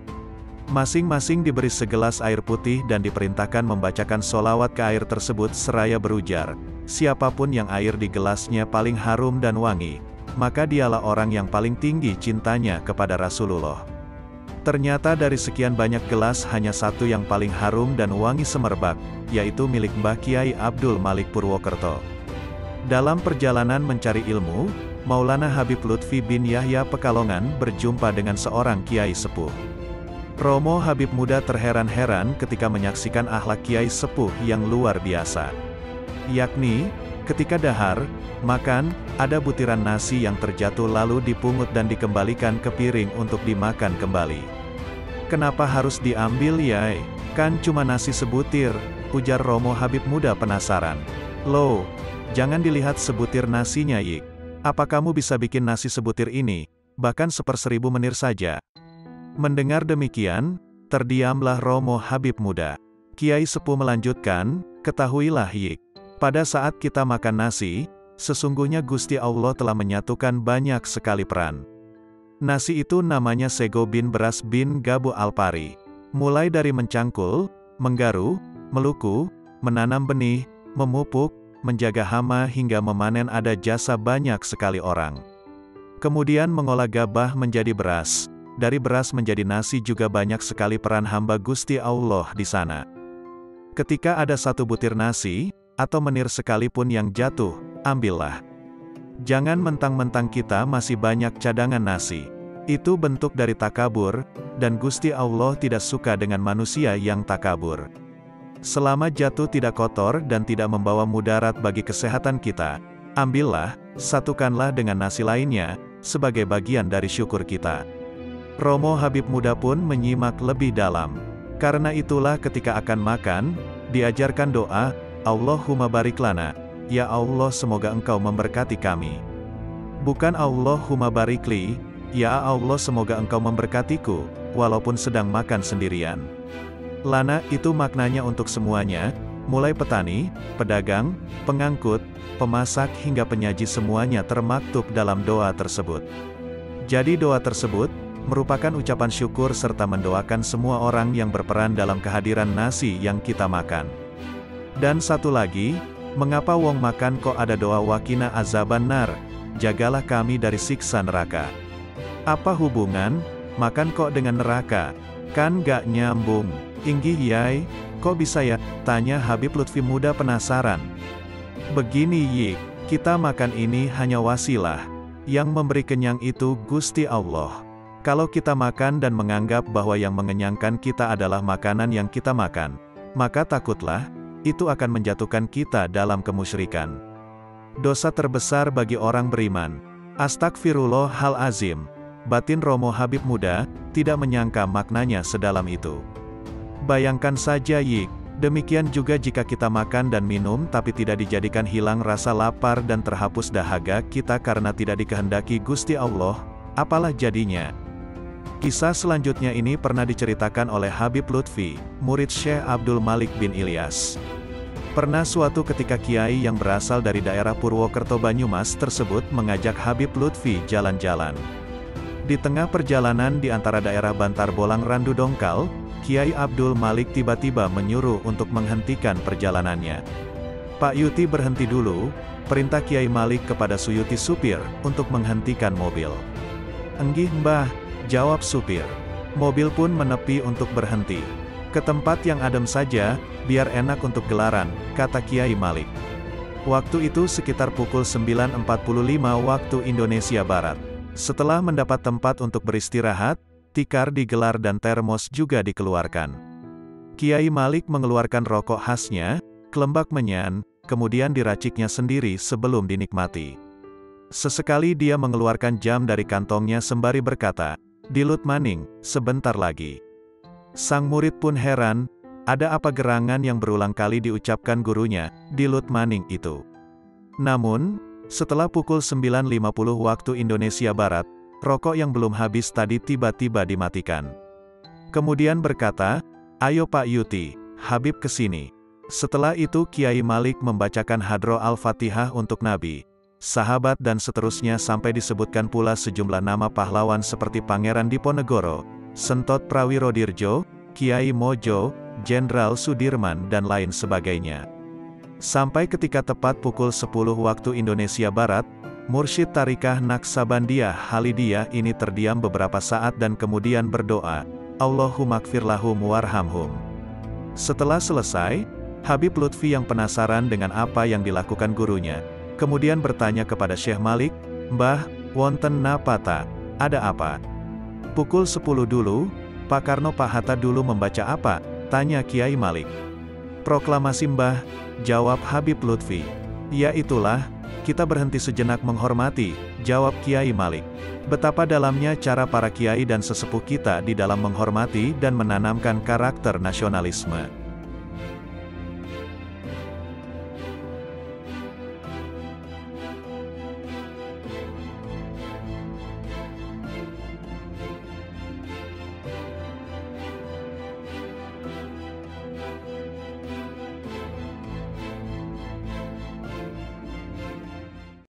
Masing-masing diberi segelas air putih dan diperintahkan membacakan sholawat ke air tersebut seraya berujar, "Siapapun yang air di gelasnya paling harum dan wangi, maka dialah orang yang paling tinggi cintanya kepada Rasulullah." Ternyata dari sekian banyak gelas hanya satu yang paling harum dan wangi semerbak, yaitu milik Mbah Kiai Abdul Malik Purwokerto. Dalam perjalanan mencari ilmu, Maulana Habib Lutfi bin Yahya Pekalongan berjumpa dengan seorang kiai sepuh. Romo Habib muda terheran-heran ketika menyaksikan akhlak kiai sepuh yang luar biasa. Yakni, ketika dahar, makan, ada butiran nasi yang terjatuh lalu dipungut dan dikembalikan ke piring untuk dimakan kembali. "Kenapa harus diambil Yai? Kan cuma nasi sebutir," ujar Romo Habib muda penasaran. "Loh, jangan dilihat sebutir nasinya Yik. Apa kamu bisa bikin nasi sebutir ini, bahkan 1/1000 menir saja?" Mendengar demikian, terdiamlah Romo Habib muda. Kiai sepuh melanjutkan, "Ketahuilah Yik, pada saat kita makan nasi, sesungguhnya Gusti Allah telah menyatukan banyak sekali peran. Nasi itu namanya sego bin beras bin gabu alpari. Mulai dari mencangkul, menggaru, meluku, menanam benih, memupuk, menjaga hama hingga memanen ada jasa banyak sekali orang. Kemudian mengolah gabah menjadi beras. Dari beras menjadi nasi juga banyak sekali peran hamba Gusti Allah di sana. Ketika ada satu butir nasi, atau menir sekalipun yang jatuh, ambillah. Jangan mentang-mentang kita masih banyak cadangan nasi. Itu bentuk dari takabur, dan Gusti Allah tidak suka dengan manusia yang takabur. Selama jatuh tidak kotor dan tidak membawa mudarat bagi kesehatan kita, ambillah, satukanlah dengan nasi lainnya, sebagai bagian dari syukur kita." Romo Habib muda pun menyimak lebih dalam. Karena itulah ketika akan makan, diajarkan doa, "Allahumma barik lana, ya Allah semoga engkau memberkati kami." Bukan Allahumma barikli, ya Allah semoga engkau memberkatiku, walaupun sedang makan sendirian. Lana itu maknanya untuk semuanya, mulai petani, pedagang, pengangkut, pemasak hingga penyaji semuanya termaktub dalam doa tersebut. Jadi doa tersebut merupakan ucapan syukur serta mendoakan semua orang yang berperan dalam kehadiran nasi yang kita makan. Dan satu lagi, mengapa wong makan kok ada doa wakina azaban nar, jagalah kami dari siksa neraka. Apa hubungan, makan kok dengan neraka? Kan gak nyambung. Inggih Yai, kok bisa ya? Tanya Habib Lutfi muda penasaran. Begini Yik, kita makan ini hanya wasilah. Yang memberi kenyang itu Gusti Allah. Kalau kita makan dan menganggap bahwa yang mengenyangkan kita adalah makanan yang kita makan, maka takutlah, itu akan menjatuhkan kita dalam kemusyrikan. Dosa terbesar bagi orang beriman. Astagfirullahalazim. Batin Romo Habib muda, tidak menyangka maknanya sedalam itu. Bayangkan saja Yik, demikian juga jika kita makan dan minum tapi tidak dijadikan hilang rasa lapar dan terhapus dahaga kita karena tidak dikehendaki Gusti Allah, apalah jadinya? Kisah selanjutnya ini pernah diceritakan oleh Habib Lutfi, murid Syekh Abdul Malik bin Ilyas. Pernah suatu ketika kiai yang berasal dari daerah Purwokerto Banyumas tersebut mengajak Habib Lutfi jalan-jalan. Di tengah perjalanan di antara daerah Bantar Bolang Randu Dongkal, Kiai Abdul Malik tiba-tiba menyuruh untuk menghentikan perjalanannya. "Pak Yuti berhenti dulu," perintah Kiai Malik kepada Suyuti supir, untuk menghentikan mobil. "Enggih Mbah," jawab supir. Mobil pun menepi untuk berhenti. "Ke tempat yang adem saja, biar enak untuk gelaran," kata Kiai Malik. Waktu itu sekitar pukul 9.45 waktu Indonesia Barat. Setelah mendapat tempat untuk beristirahat, tikar digelar dan termos juga dikeluarkan. Kiai Malik mengeluarkan rokok khasnya, kelembak menyan, kemudian diraciknya sendiri sebelum dinikmati. Sesekali dia mengeluarkan jam dari kantongnya sembari berkata, "Dilut maning, sebentar lagi." Sang murid pun heran, ada apa gerangan yang berulang kali diucapkan gurunya, "Dilut maning" itu. Namun, setelah pukul 9.50 waktu Indonesia Barat, rokok yang belum habis tadi tiba-tiba dimatikan. Kemudian berkata, "Ayo Pak Yuti, Habib kesini." Setelah itu Kiai Malik membacakan hadroh Al-Fatihah untuk Nabi, sahabat dan seterusnya sampai disebutkan pula sejumlah nama pahlawan seperti Pangeran Diponegoro, Sentot Prawirodirjo, Kiai Mojo, Jenderal Sudirman dan lain sebagainya. Sampai ketika tepat pukul 10 waktu Indonesia Barat, Mursyid Tarikah Naksabandiyah Halidiyah ini terdiam beberapa saat dan kemudian berdoa, "Allahumma gfir lahum warhamhum." Setelah selesai, Habib Lutfi yang penasaran dengan apa yang dilakukan gurunya, kemudian bertanya kepada Syekh Malik, "Mbah, wonten napa ta? Ada apa?" "Pukul 10 dulu, Pak Karno Pak Hatta dulu membaca apa?" tanya Kiai Malik. "Proklamasi Mbah," jawab Habib Lutfi. "Ya itulah, kita berhenti sejenak menghormati," jawab Kiai Malik. Betapa dalamnya cara para kiai dan sesepuh kita di dalam menghormati dan menanamkan karakter nasionalisme.